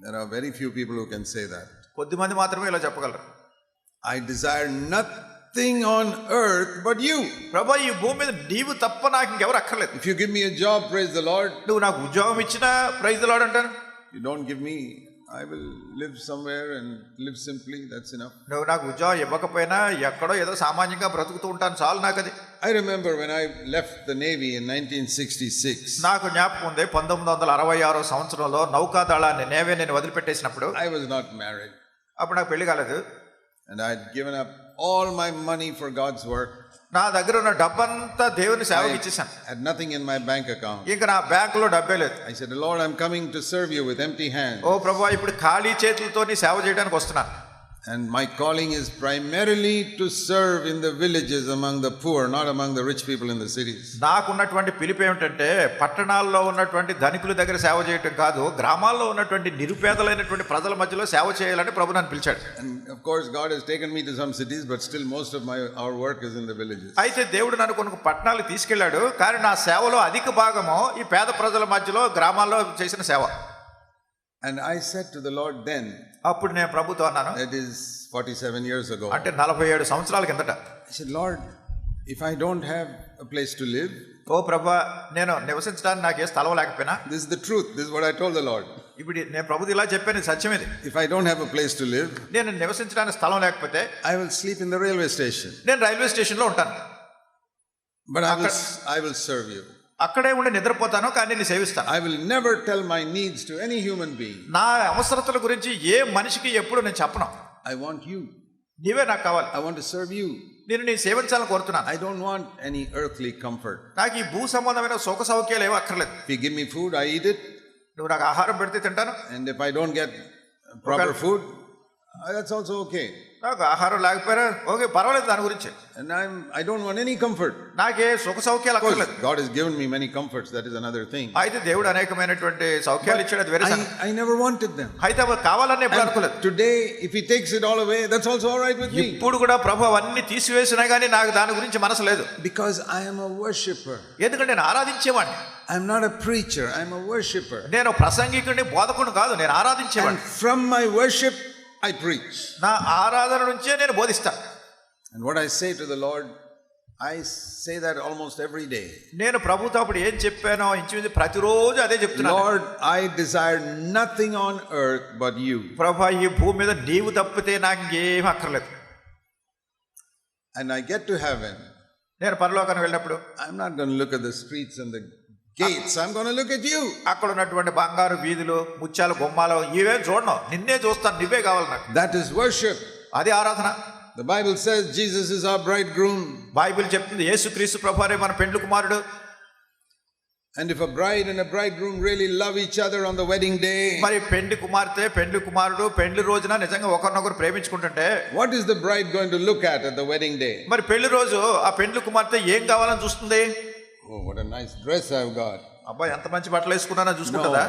There are very few people who can say that. కొద్దిమంది మాత్రమే ఇలా చెప్పగలరు. I desire nothing on earth but you. ప్రభా ఈ భూమి మీద నీవు తప్ప నాకు ఇంకెవరు అక్కర్లేదు. If you give me a job, praise the Lord. నువ్వు నాకు ఉద్యోగం ఇచ్చినా ప్రైజ్ ద లార్డ్ అంటాను. You don't give me, I will live somewhere and live simply. That's enough. నువ్వు నాకు ఉద్యోగం ఇవ్వకపోయినా ఎక్కడో ఏదో సామాన్యంగా బ్రతుకుతూ ఉంటాను, చాలు నాకు అది. I remember when I left the Navy in 1966. నాకు జ్ఞాపకం ఉంది 1966 సంవత్సరంలో నౌకాదళాన్ని నేవే నేను వదిలిపెట్టేసినప్పుడు. I was not married. అప్పుడు నాకు పెళ్లి కాలేదు. And I had given up all my money for God's work. నా దగ్గర ఉన్న డబ్బంతా దేవుని సేవకి ఇచ్చేసాను. Had nothing in my bank account. ఇంకా నా బ్యాంకులో డబ్బే లేదు. I said, Lord, I'm coming to serve you with empty hands. ఓ ప్రభువా, ఇప్పుడు ఖాళీ చేతులతో నీ సేవ చేయడానికి వస్తున్నాను. And my calling is primarily to serve in the villages among the poor, not among the rich people in the cities. నాకున్నటువంటి పిలుపు ఏమిటంటే పట్టణాల్లో ఉన్నటువంటి ధనికుల దగ్గర సేవ చేయటం కాదు, గ్రామాల్లో ఉన్నటువంటి నిరుపేదలైనటువంటి ప్రజల మధ్యలో సేవ చేయాలని ప్రభు నన్ను పిలిచాడు. And of course God has taken me to some cities, but still most of our work is in the villages. అయితే దేవుడు నన్ను కొన్ని పట్టణాలకు తీసుకెళ్లాడు, కానీ నా సేవలో అధిక భాగము ఈ పేద ప్రజల మధ్యలో గ్రామాల్లో చేసిన సేవ. And I said to the Lord then, అప్పుడు నేను ప్రభుతో అన్నాను, that is 47 years ago. అంటే 47 సంవత్సరాల కిందట. I said, Lord, if I don't have a place to live, ఓ ప్రభువా, నేను నివసించడానికి నాకు ఏ స్థలం లేకపోయినా, this is the truth, this is what I told the Lord. ఇప్పుడు నేను ప్రభుతో ఇలా చెప్పాను, సత్యం ఇది. If I don't have a place to live, నేను నివసించడానికి స్థలం లేకపోతే I will sleep in the railway station. నేను రైల్వే స్టేషన్లో ఉంటాను. But I will serve you. అక్కడే ఉండి నిద్రపోతాను, కానీ నేను సేవిస్తాను. I will never tell my needs to any human being. నా అవసరతల గురించి ఏ మనిషికి ఎప్పుడు నేను చెప్పను. I want you. నీవే నాకు కావాలి. I want to serve you. నేను నీ సేవించాలని కోరుతున్నాను. I don't want any earthly comfort. నాకు ఈ భూ సంబంధమైన సుఖ సౌఖ్యాలు ఏమీ అక్కర్లేదు. If you give me food, I eat it. నువ్వు నాకు ఆహారం పెడితే తింటాను. And if I don't get proper food, that's also okay. నాకు ఆహారం లేకపోయినా ఓకే, పర్వాలేదు దాని గురించి. And I don't want any comfort. నాకే సుఖ సౌఖ్యాలు అక్కర్లేదు. God has given me many comforts, that is another thing. అయితే దేవుడు అనేకమైనటువంటి సౌఖ్యాలు ఇచ్చాడు, అది వేరే సంగతి. I never wanted them. అయితే అవి కావాలని ఎప్పుడు అనుకోలేదు. Today, if he takes it all away, that's also all right with me. ఇప్పుడు కూడా ప్రభు అవన్నీ తీసివేసినా కానీ నాకు దాని గురించి మనసు లేదు. Because I am a worshipper. ఎందుకంటే నేను ఆరాధించేవాడిని. I am not a preacher, I am a worshipper. నేను ప్రసంగికుడిని, బోధకుడిని కాదు, నేను ఆరాధించేవాడిని. And from my worship, I preach. నా ఆరాధన నుంచే నేను బోధిస్తాను. And what I say to the Lord, I say that almost every day. నేను ప్రభుతో అప్పుడు ఏం చెప్పానో ఇంచుమించు ప్రతిరోజు అదే చెప్తున్నాను. Lord, I desire nothing on earth but you. ప్రభా, ఈ భూమి మీద నీవు తప్పితే నాకు ఇంకేం అక్కర్లేదు. And I get to heaven. నేను పరలోకానికి వెళ్ళినప్పుడు I'm not going to look at the streets and the gates. I'm going to look at you. అక్కడ ఉన్నటువంటి బంగారు వీధులు, ముత్యాలు, గుమ్మాలు ఇవేం చూడను, నిన్నే చూస్తాను, నువ్వే కావాలి నాకు. That is worship. అది ఆరాధన. The Bible says Jesus is our bridegroom. Bible చెప్తుంది యేసుక్రీస్తు ప్రభువారే మన పెండ్లి కుమారుడు. And if a bride and a bridegroom really love each other on the wedding day, మరి పెండ్లి కుమార్తె, పెండ్లి కుమారుడు పెండ్లి రోజున నిజంగా ఒకరినొకరు ప్రేమించుకుంటుంటే, what is the bride going to look at the wedding day? మరి పెళ్లి రోజు ఆ పెండ్లి కుమార్తె ఏం కావాలని చూస్తుంది? Oh, what a nice dress I've got. అబ్బా, ఎంత మంచి బట్టలు వేసుకున్నానో చూసుకుంటుందా?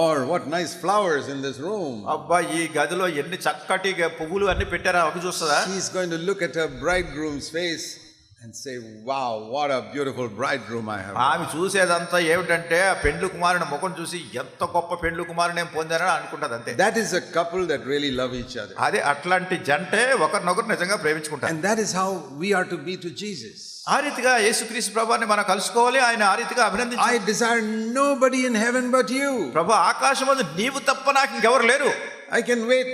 Or what nice flowers in this room. అబ్బా, ఈ గదిలో ఎన్ని చక్కటి పువ్వులు అన్ని పెట్టారా అవి చూస్తుందా? She's going to look at her bridegroom's face and say, wow, what a beautiful bridegroom I have. ఆమె చూసేదంతా ఏమిటంటే ఆ పెండ్లి కుమారుని ముఖం చూసి ఎంత గొప్ప పెండ్లి కుమారుని నేను పొందానని అనుకుంటది అంతే. That is a couple that really love each other. అదే అట్లాంటి జంటే ఒకరినొకరు నిజంగా ప్రేమించుకుంటారు. And that is how we are to be to Jesus. ఆ రీతిగా యేసుక్రీస్తు ప్రభువుని మనం కలుసుకోవాలి, ఆయన ఆ రీతిగా అభినందించాలి. I desire nobody in heaven but you. ప్రభు, ఆకాశమందు నీవు తప్ప నాకు ఇంకెవరు లేరు. I can wait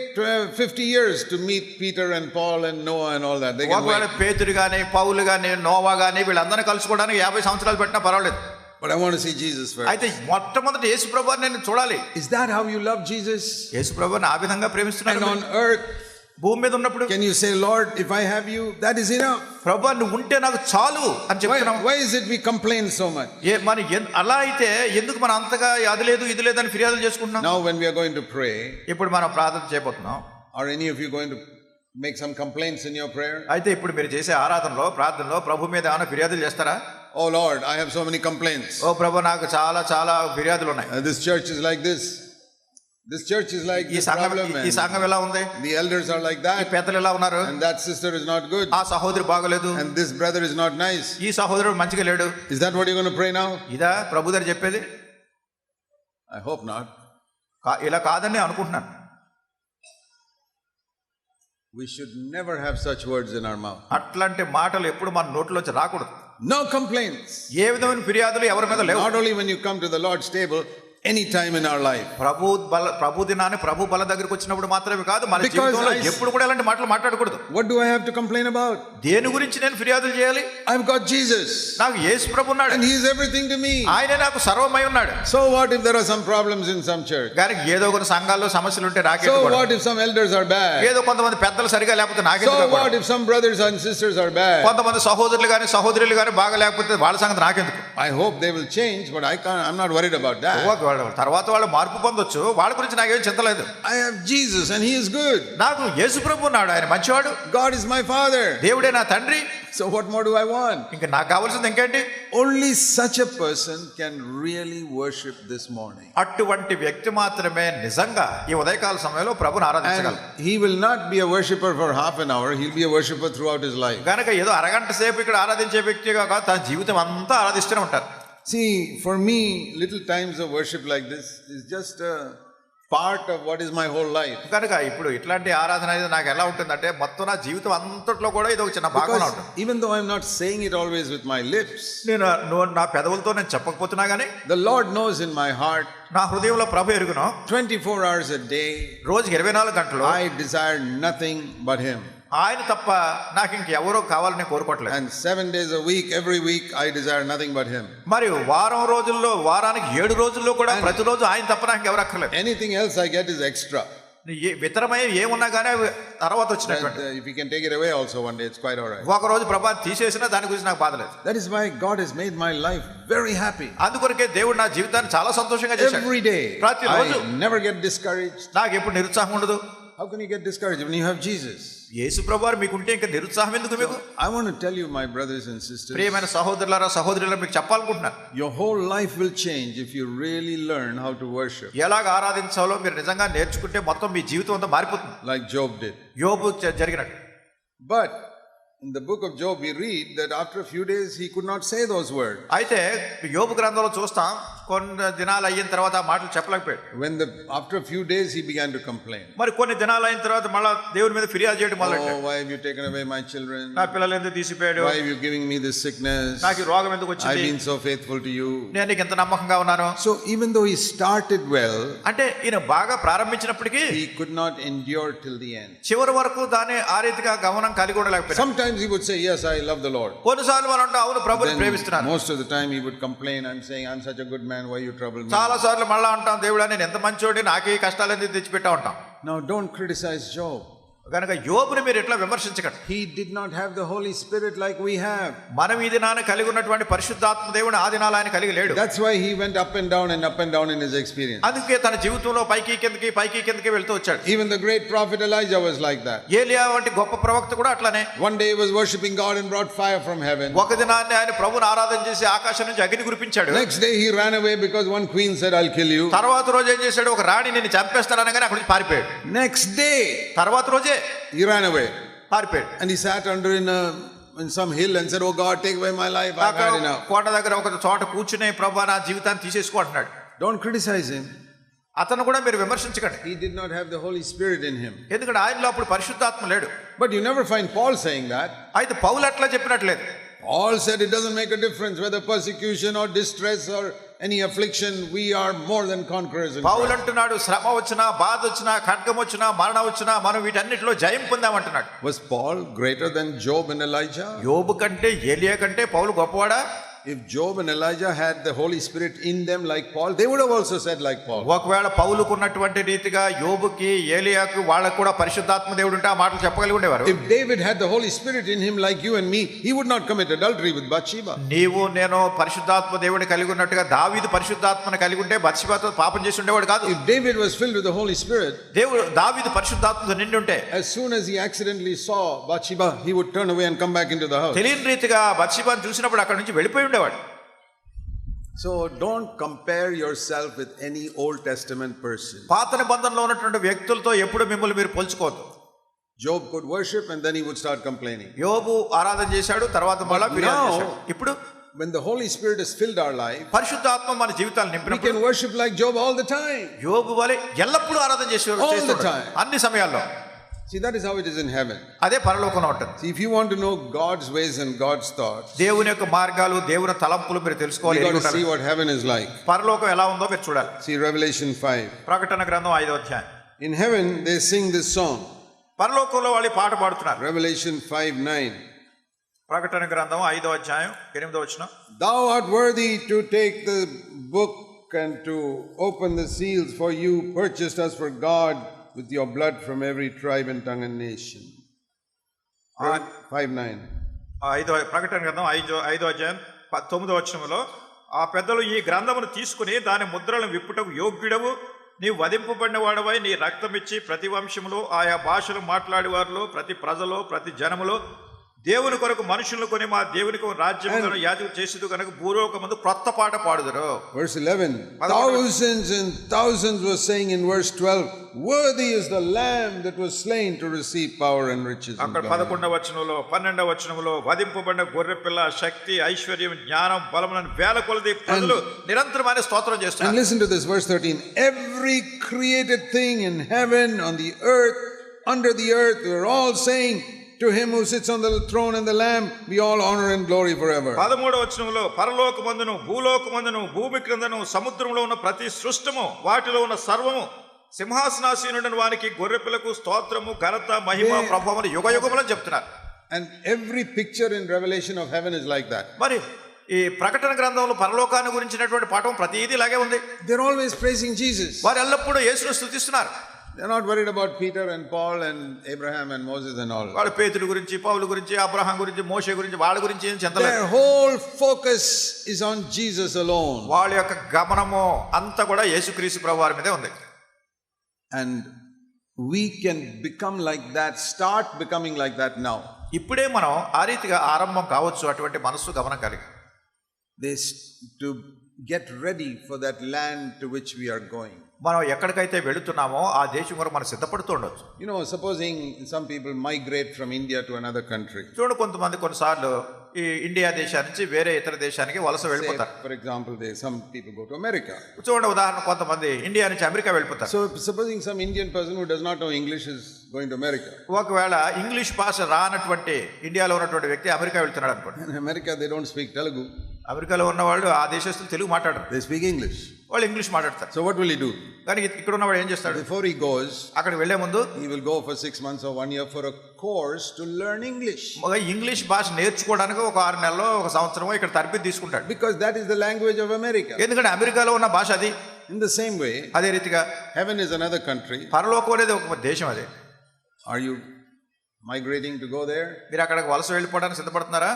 50 years to meet Peter and Paul and Noah and all that. They can ఒకవేళ wait. పేతురు గాని, పౌలు గాని, నోవా గాని వీళ్ళందరినీ కలుసుకోవడానికి 50 సంవత్సరాలు పెట్టినా పర్వాలేదు. But I want to see Jesus first. అయితే మొట్టమొదటి యేసు ప్రభువుని నేను చూడాలి. Is that how you love Jesus? యేసు ప్రభువుని ఆ విధంగా ప్రేమిస్తున్నాను. And on earth, భూమి మీద ఉన్నప్పుడు can you say, Lord, if I have you, that is enough? ప్రభువా, నువ్వు ఉంటే నాకు చాలు అని చెప్తున్నాం. Why is it we complain so much? మన అలా అయితే ఎందుకు మనం అంతగా అది లేదు ఇది లేదని ఫిర్యాదులు చేసుకుంటున్నాం? Now when we are going to pray, ఇప్పుడు మనం ప్రార్థన చేయబోతున్నాం. are any of you going to make some complaints in your prayer? అయితే ఇప్పుడు మీరు చేసే ఆరాధనలో, ప్రార్థనలో ప్రభు మీద ఏమైనా ఫిర్యాదులు చేస్తారా? Oh Lord, I have so many complaints. ఓ ప్రభు, నాకు చాలా చాలా ఫిర్యాదులు ఉన్నాయి. This church is like this. This church is like ఈ this సంఘం problem, ఈ సంఘం ఎలా ఉంది, the elders are like ఈ that, పెద్దలు ఎలా ఉన్నారు, and that sister is not good, ఆ సహోదరి బాగలేదు, and this brother is not nice. ఈ సహోదరుడు మంచిగా లేడు. Is that what you're going to pray now? ఇదా ప్రభు గారు చెప్పేది? I hope not. ఇలా కాదని అనుకుంటున్నాను. We should never have such words in our mouth. అట్లాంటి మాటలు ఎప్పుడు మన నోట్లోంచి రాకూడదు. No complaints. ఏ విధమైన ఫిర్యాదులు ఎవరి మీద లేవు. Not only when you come to the Lord's table, any time in our life. ప్రభు దినాన్ని ప్రభు బల దగ్గరికి వచ్చినప్పుడు మాత్రమే కాదు, మన Because జీవితంలో ఎప్పుడు కూడా ఇలాంటి మాటలు మాట్లాడకూడదు. What do I have to complain about? దేని గురించి నేను ఫిర్యాదులు చేయాలి? I've got Jesus, నాకు యేసు ప్రభు ఉన్నాడు, and He is everything to me. ఆయనే నాకు సర్వమై ఉన్నాడు. So what if there are some problems in some church? కానీ ఏదో కొన్ని సంఘాల్లో సమస్యలు ఉంటే నాకే. So what if some elders are bad? ఏదో కొంతమంది పెద్దలు సరిగా లేకపోతే నాకే. So what if some brothers and sisters are bad? కొంతమంది సహోదరులు కానీ సహోదరులు కానీ బాగా లేకపోతే వాళ్ళ సంగతి నాకెందుకు? I hope they will change, but I'm not worried about that. తర్వాత వాళ్ళు మార్పు పొందొచ్చు, వాళ్ళ గురించి నాకేం చింత లేదు. I have Jesus and He is good. నాకు యేసు ప్రభు ఉన్నాడు, ఆయన మంచివాడు. God is my Father. దేవుడే నా తండ్రి. So what more do I want? ఇంకా నాకు కావాల్సింది ఇంకేంటి? Only such a person can really worship this morning. అటువంటి వ్యక్తి మాత్రమే నిజంగా ఈ ఉదయకాల సమయంలో ప్రభుని ఆరాధించగలరు. And he will not be a worshipper for half an hour. He'll be a worshipper throughout his life. కనుక ఏదో అరగంట సేపు ఇక్కడ ఆరాధించే వ్యక్తిగా కాదు, తన జీవితం అంతా ఆరాధిస్తూనే ఉంటారు. See, for me, little times of worship like this is just a part of what is my whole life. కనుక ఇప్పుడు ఇట్లాంటి ఆరాధన అనేది నాకు ఎలా ఉంటుందంటే మొత్తం నా జీవితం అంతట్లో కూడా ఇది ఒక చిన్న భాగంగా Because ఉంటుంది. even though I'm not saying it always with my lips, నా పెదవులతో నేను చెప్పకపోతున్నా గానీ the Lord knows in my heart, నా హృదయంలో ప్రభు ఎరుగును. 24 hours a day, రోజుకి 24 గంటలు I desire nothing but Him. ఆయన తప్ప నాకు ఇంకెవరో కావాలని కోరుకోవట్లేదు. And 7 days a week, every week, I desire nothing but Him. మరి వారం రోజుల్లో వారానికి 7 రోజుల్లో కూడా ప్రతిరోజు ఆయన తప్ప నాకు ఎవరు అక్కర్లేదు. Anything else I get is extra. వితరమై ఏమున్నా కానీ తర్వాత వచ్చినటువంటి. If you can take it away also one day, it's quite all right. ఒక రోజు ప్రభా తీసేసినా దాని గురించి నాకు బాధ లేదు. That is why God has made my life very happy. అందుకొరకే దేవుడు నా జీవితాన్ని చాలా సంతోషంగా చేశాడు. Every day, ప్రతిరోజు. I never get discouraged. నాకు ఎప్పుడు నిరుత్సాహం ఉండదు. How can you get discouraged when you have Jesus? యేసు ప్రభువారు మీకుంటే ఇంకా నిరుత్సాహం ఎందుకు మీకు? I want to tell you, my brothers and sisters, ప్రియమైన సహోదరులారా సహోదరులారా, మీకు చెప్పాలనుకుంటున్నాను, your whole life will change if you really learn how to worship. ఎలాగ ఆరాధించాలో మీరు నిజంగా నేర్చుకుంటే మొత్తం మీ జీవితం అంతా మారిపోతుంది, like Job did. యోబు జరిగినట్టు. But in the book of Job we read that after a few days he could not say those words. అయితే యోబు గ్రంథంలో చూస్తాం, కొన్ని దినాలు అయిన తర్వాత ఆ మాటలు చెప్పలేకపోయాడు. After a few days he began to complain. మరి కొన్ని దినాలు అయిన తర్వాత మళ్ళా దేవుని మీద ఫిర్యాదు చేయడం మొదలెట్టాడు. Oh, why have you taken away my children? నా పిల్లలు ఎందుకు తీసిపోయాడు? Why have you giving me this sickness? నాకు ఈ రోగం ఎందుకు వచ్చింది? I've been so faithful to you. నేను నీకు ఎంత నమ్మకంగా ఉన్నాను. So even though he started well, అంటే ఈయన బాగా ప్రారంభించినప్పటికీ he could not endure till the end. చివరి వరకు దాని ఆ రీతిగా గమనం కలిగి ఉండలేకపోయాడు. Sometimes he would say, yes, I love the Lord. కొన్నిసార్లు మనం అంటే అవును ప్రభుని ప్రేమిస్తున్నాను. Most of the time he would complain and saying, I'm such a good man, why you trouble me? చాలా సార్లు మళ్ళా అంటాం, దేవుడా నేను ఎంత మంచోడి, నాకే ఈ కష్టాలు ఎందుకు తెచ్చిపెట్టా ఉంటాం. Now don't criticize Job. కనుక యోబుని మీరు ఎట్లా విమర్శించకండి. He did not have the Holy Spirit like we have. మనం ఈ దినాన్ని కలిగి ఉన్నటువంటి పరిశుద్ధాత్మ దేవుని ఆ దినాలు ఆయన కలిగి లేడు. That's why he went up and down in his experience. అందుకే తన జీవితంలో పైకి కిందకి వెళ్తూ వచ్చాడు. Even the great prophet Elijah was like that. ఏలియా వంటి గొప్ప ప్రవక్త కూడా అట్లానే. One day he was worshiping God and brought fire from heaven. ఒక దినాన్ని ఆయన ప్రభువుని ఆరాధన చేసి ఆకాశం నుంచి అగ్ని కురిపించాడు. Next day he ran away because one queen said, I'll kill you. తర్వాత రోజు ఏం చేశాడు, ఒక రాణి నిన్ను చంపేస్తాననగానే అక్కడి నుంచి పారిపోయాడు. Next day తర్వాత రోజే he ran away. పారిపోయాడు. And he sat under in some hill and said, oh God, take away my life, I've had enough. కోట దగ్గర ఒక చోట కూర్చునే ప్రభువా నా జీవితాన్ని తీసేసుకో అంటున్నాడు. Don't criticize him. అతను కూడా మీరు విమర్శించకండి. He did not have the Holy Spirit in him. ఎందుకంటే ఆయనలో అప్పుడు పరిశుద్ధాత్మ లేడు. But you never find Paul saying that. అయితే పౌలు అట్లా చెప్పినట్లేదు. Paul said it doesn't make a difference whether persecution or distress or any affliction, we are more than conquerors in Paul Christ. అంటున్నాడు, శ్రమ వచ్చినా, బాధ వచ్చినా, ఖడ్గం వచ్చినా, మరణం వచ్చినా మనం వీటన్నిటిలో జయం పొందామంటున్నాడు. Was Paul greater than Job and Elijah? యోబు కంటే ఏలియా కంటే పౌలు గొప్పవాడా? If Job and Elijah had the Holy Spirit in them like Paul, they would have also said like Paul. ఒకవేళ పౌలుకు ఉన్నటువంటి రీతిగా యోబుకి ఏలియాకు వాళ్ళకు కూడా పరిశుద్ధాత్మ దేవుడు ఉంటే ఆ మాటలు చెప్పగలిగి ఉండేవారు. If David had the Holy Spirit in him like you and me, he would not commit adultery with Bathsheba. నీవు నేను పరిశుద్ధాత్మ దేవుడిని కలిగి ఉన్నట్టుగా దావీదు పరిశుద్ధాత్మను కలిగి ఉంటే బత్షెబతో పాపం చేసి ఉండేవాడు కాదు. If David was filled with the Holy Spirit, దావీదు పరిశుద్ధాత్మతో నిండి ఉంటే as soon as he accidentally saw Bathsheba, he would turn away and come back into the house. తెలియని రీతిగా బత్షెబను చూసినప్పుడు అక్కడ నుంచి వెళ్ళిపోయి ఉండేవాడు. So don't compare yourself with any Old Testament person. పాత నిబంధనలో ఉన్నటువంటి వ్యక్తులతో ఎప్పుడు మిమ్మల్ని మీరు పోల్చుకోవద్దు. Job could worship and then he would start complaining. యోబు ఆరాధన చేశాడు, తర్వాత మళ్ళా ఫిర్యాదు చేశాడు. ఇప్పుడు when the Holy Spirit has filled our life, పరిశుద్ధాత్మ మన జీవితాలను we నింపినప్పుడు can worship like Job all the time. యోబు వలె ఎల్లప్పుడూ ఆరాధన చేసేవాడు అన్ని సమయాల్లో. See, that is how it is in heaven. అదే పరలోకంలో ఉంటుంది. See, if you want to know God's ways and God's thoughts, దేవుని యొక్క మార్గాలు, దేవుని తలంపులు మీరు తెలుసుకోవాలి. you got to see what heaven is like. పరలోకం ఎలా ఉందో మీరు చూడాలి. See Revelation 5. ప్రకటన గ్రంథం 5వ అధ్యాయం. In heaven they sing this song. పరలోకంలో వాళ్ళు పాట పాడుతున్నారు. Revelation 5:9. ప్రకటన గ్రంథం 5వ అధ్యాయం 8వ వచనం. Thou art worthy to take the book and to open the seals, for you purchased us for God with your blood from every tribe and tongue and nation. 5:9. ప్రకటన గ్రంథం 5వ అధ్యాయం 9వ వచనంలో, ఆ పెద్దలు ఈ గ్రంథమును తీసుకుని దాని ముద్రలను విప్పుటకు యోగ్యుడవు, నీవు వధింపబడిన వాడవై నీ రక్తం ఇచ్చి ప్రతి వంశములో ఆయా భాషలు మాట్లాడేవారిలో ప్రతి ప్రజలో ప్రతి జనములో దేవుని కొరకు మనుషులను కొని మా దేవునికి రాజ్యము యాజకులు చేసేది కనుక భూలోకమందు క్రొత్త పాట పాడుదురు. Verse 11. Thousands and thousands were saying in verse 12, worthy is the lamb that was slain to receive power and riches. అక్కడ 11వ వచనంలో 12వ వచనంలో వధింపబడిన గొర్రె పిల్ల శక్తి ఐశ్వర్యం జ్ఞానం బలములను వేల కొలది ప్రజలు నిరంతరమైన స్తోత్రం చేస్తున్నారు. And listen to this, verse 13. Every created thing in heaven, on the earth, under the earth, we are all saying, to him who sits on the throne and the lamb be all honor and glory forever. 13వ వచనంలో పరలోకమందును భూలోకమందును భూమి క్రిందను సముద్రంలో ఉన్న ప్రతి సృష్టము వాటిలో ఉన్న సర్వము సింహాసనాసీనుడైన వానికి గొర్రెపిల్లకు స్తోత్రము ఘనత మహిమ ప్రభావములు యుగయుగములని చెప్తున్నారు. And every picture in Revelation of heaven is like that. మరి ఈ ప్రకటన గ్రంథంలో పరలోకాన్ని గురించినటువంటి పాఠం ప్రతిదీ ఇలాగే ఉంది. They're always praising Jesus. వారు ఎల్లప్పుడూ యేసును స్తుతిస్తున్నారు. They're not worried about Peter and Paul and Abraham and Moses and all. వాళ్ళు పేతురు గురించి పౌలు గురించి అబ్రహాం గురించి మోషే గురించి వాళ్ళ గురించి ఏం చింతలేదు. Their whole focus is on Jesus alone. వాళ్ళ యొక్క గమనము అంతా కూడా యేసుక్రీస్తు ప్రభువారి మీదే ఉంది. And we can become like that, start becoming like that now. ఇప్పుడే మనం ఆ రీతిగా ఆరంభం కావచ్చు అటువంటి మనస్సు గమనం కలిగి. This to get ready for that land to which we are going. మనం ఎక్కడికైతే వెళుతున్నామో ఆ దేశం వరకు మనం సిద్ధపడుతూ ఉండొచ్చు. You know, supposing some people migrate from India to another country. చూడండి, కొంతమంది కొన్నిసార్లు ఈ ఇండియా దేశం నుంచి వేరే ఇతర దేశానికి వలస వెళ్ళిపోతారు. For example, some people go to America. చూడండి, ఉదాహరణ కొంతమంది ఇండియా నుంచి అమెరికా వెళ్ళిపోతారు. So supposing some Indian person who does not know English is going to America. ఒకవేళ ఇంగ్లీష్ భాష రానటువంటి ఇండియాలో ఉన్నటువంటి వ్యక్తి అమెరికా వెళ్తున్నాడు అనుకోండి. In America they don't speak Telugu. అమెరికాలో ఉన్న వాళ్ళు ఆ దేశస్తులు తెలుగు మాట్లాడరు. They speak English. వాళ్ళు ఇంగ్లీష్ మాట్లాడతారు. So what will he do? కానీ ఇక్కడ ఉన్నవాడు ఏం చేస్తాడు? Before he goes, అక్కడికి వెళ్లే ముందు he will go for 6 months or 1 year for a course to learn English. English భాష నేర్చుకోవడానికి ఒక 6 నెలల్లో ఒక సంవత్సరమో ఇక్కడ తరబేతి తీసుకుంటాడు. Because that is the language of America. ఎందుకంటే అమెరికాలో ఉన్న భాష అది. In the same way, అదే రీతిగా heaven is another country. పరలోకం అనేది ఒక దేశం. అది. Are you migrating to go there? మీరు అక్కడికి వలస వెళ్ళిపోవడానికి సిద్ధపడుతున్నారా?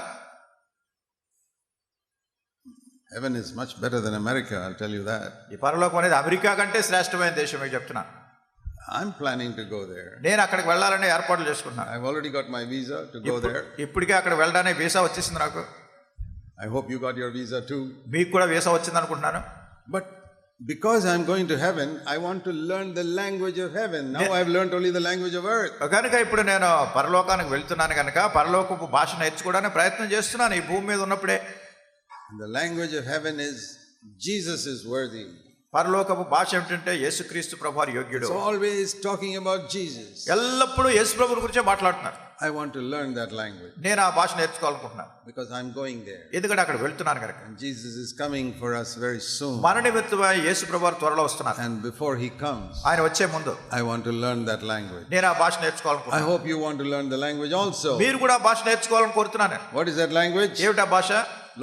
Heaven is much better than America, I'll tell you that. ఈ పరలోకం అనేది అమెరికా కంటే శ్రేష్టమైన దేశం అని చెప్తున్నా. I'm planning to go there. నేను అక్కడికి వెళ్ళాలని ఏర్పాట్లు చేసుకున్నాను. I've already got my visa to go there. ఇప్పటికే అక్కడ వెళ్ళడానికి వీసా వచ్చేసింది నాకు. I hope you got your visa too. మీకు కూడా వీసా వచ్చింది అనుకుంటున్నాను. But because I'm going to heaven, I want to learn the language of heaven. Now I've learned only the language of earth. కనుక ఇప్పుడు నేను పరలోకానికి వెళ్తున్నాను కనుక పరలోకపు భాష నేర్చుకోవడానికి ప్రయత్నం చేస్తున్నాను ఈ భూమి మీద ఉన్నప్పుడే. The language of heaven is Jesus is worthy. పరలోకపు భాష ఏమిటంటే యేసుక్రీస్తు ప్రభువారు యోగ్యుడు. It's always talking about Jesus. ఎల్లప్పుడూ యేసు ప్రభువు గురించే మాట్లాడుతున్నారు. I want to learn that language. నేను ఆ భాష నేర్చుకోవాలనుకుంటున్నాను. Because I'm going there. ఎందుకంటే అక్కడ వెళ్తున్నాను కనుక. And Jesus is coming for us very soon. మన నిమిత్తమై యేసు ప్రభువారు త్వరలో వస్తున్నారు. And before he comes, ఆయన వచ్చే ముందు I want to learn that language. నేను ఆ భాష నేర్చుకోవాలనుకుంటున్నాను. I hope you want to learn the language also. మీరు కూడా ఆ భాష నేర్చుకోవాలని కోరుతున్నాను. What is that language? ఏమిటా భాష?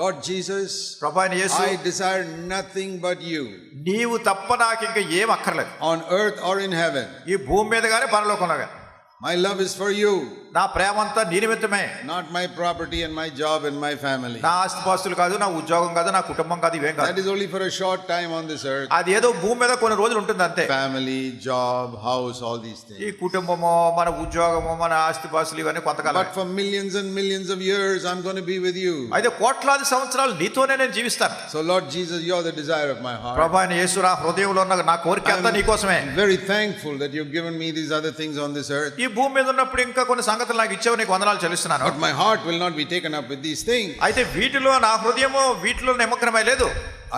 Lord Jesus, ప్రభువైన యేసు, I desire nothing but you. నీవు తప్ప నాకు ఇంకా ఏం అక్కర్లేదు. On earth or in heaven. ఈ భూమి మీద గానీ పరలోకంలో గానీ. My love is for you. నా ప్రేమ అంతా నీ నిమిత్తమే, not my property and my job and my family. నా ఆస్తిపాస్తులు కాదు, నా ఉద్యోగం కాదు, నా కుటుంబం కాదు, ఇవేం That కాదు. is only for a short time on this earth. అది ఏదో భూమి మీద కొన్ని రోజులు ఉంటుంది అంతే. Family, job, house, all these things. ఈ కుటుంబము, మన ఉద్యోగము, మన ఆస్తిపాస్తులు ఇవన్నీ కొంతకాలం. But for millions and millions of years, I'm going to be with you. అయితే కోట్లాది సంవత్సరాలు నీతోనే నేను జీవిస్తాను. So Lord Jesus, you're the desire of my heart. ప్రభు అయిన యేసు, నా హృదయంలో ఉన్న నా కోరిక అంతా నీ కోసమే. I'm very thankful that you've given me these other things on this earth. ఈ భూమి మీద ఉన్నప్పుడు ఇంకా కొన్ని సంగతులు నాకు ఇచ్చావు, నీకు వందనాలు చెల్లిస్తున్నాను. But my heart will not be taken up with these things. అయితే వీటిలో నా హృదయము వీటిలో నిమగ్నమై లేదు.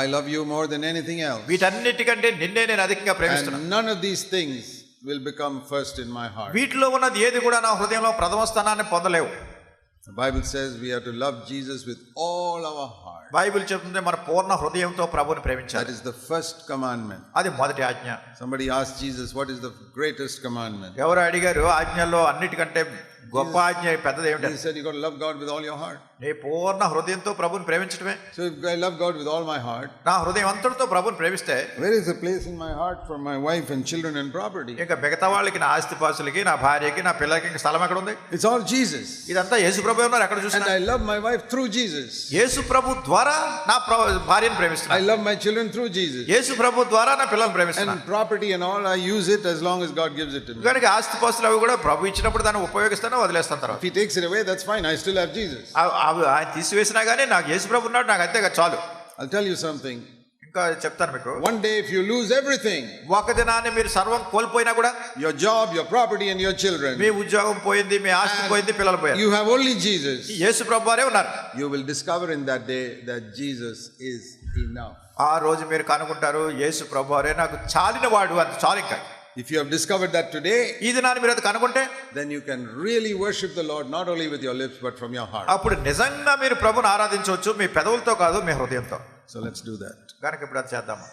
I love you more than anything else. వీటన్నిటికంటే నిన్నే నేను అధికంగా ప్రేమిస్తున్నాను. And none of these things will become first in my heart. వీటిలో ఉన్నది ఏది కూడా నా హృదయంలో ప్రథమ స్థానాన్ని పొందలేవు. The Bible says we have to love Jesus with all our heart. Bible చెప్తుంది మన పూర్ణ హృదయంతో ప్రభువుని That ప్రేమించాలి. is the first commandment. అది మొదటి ఆజ్ఞ. Somebody asked Jesus, what is the greatest commandment? ఎవరు అడిగారు ఆజ్ఞల్లో అన్నిటికంటే గొప్ప ఆజ్ఞ పెద్దది He ఏమిటి? said you got to love God with all your heart. నీ పూర్ణ హృదయంతో ప్రభువుని ప్రేమించడమే. So if I love God with all my heart, నా హృదయం అంతటితో ప్రభువుని ప్రేమిస్తే where is the place in my heart for my wife and children and property? ఇంకా మిగతా వాళ్ళకి, నా ఆస్తిపాస్తులకి, నా భార్యకి, నా పిల్లలకి ఇంకా స్థలం ఎక్కడ ఉంది? It's all Jesus. ఇదంతా యేసు ప్రభు ఉన్నారు ఎక్కడ And చూసినా. I love my wife through Jesus. యేసు ప్రభు ద్వారా నా భార్యను I ప్రేమిస్తున్నాను. love my children through Jesus. యేసు ప్రభు ద్వారా నా పిల్లల్ని ప్రేమిస్తున్నాను. And property and all, I use it as long as God gives it to me. కనుక ఆస్తిపాస్తులు అవి కూడా ప్రభు ఇచ్చినప్పుడు దాన్ని ఉపయోగిస్తాను, వదిలేస్తాను తర్వాత. If He takes it away, that's fine. I still have Jesus. ఆయన తీసివేసినా కానీ నాకు యేసు ప్రభు ఉన్నాడు, నాకు అంతే చాలు. I'll tell you something. ఇంకా చెప్తాను మీకు. One day, if you lose everything, ఒక దినాన్ని మీరు సర్వం కోల్పోయినా కూడా, your job, your property, and your children, మీ ఉద్యోగం పోయింది, మీ ఆస్తి పోయింది, పిల్లలు పోయారు, you have only Jesus. యేసు ప్రభు వారే ఉన్నారు. You will discover in that day that Jesus is enough. ఆ రోజు మీరు కనుకుంటారు యేసు ప్రభు వారే నాకు చాలిన వాడు, అంత చాలు. ఇంకా If you have discovered that today, ఈ దినాన్ని మీరు అది కనుకుంటే, then you can really worship the Lord not only with your lips but from your heart. అప్పుడు నిజంగా మీరు ప్రభుని ఆరాధించవచ్చు, మీ పెదవులతో కాదు, మీ హృదయంతో. So let's do that. కనుక ఇప్పుడు అది చేద్దాము.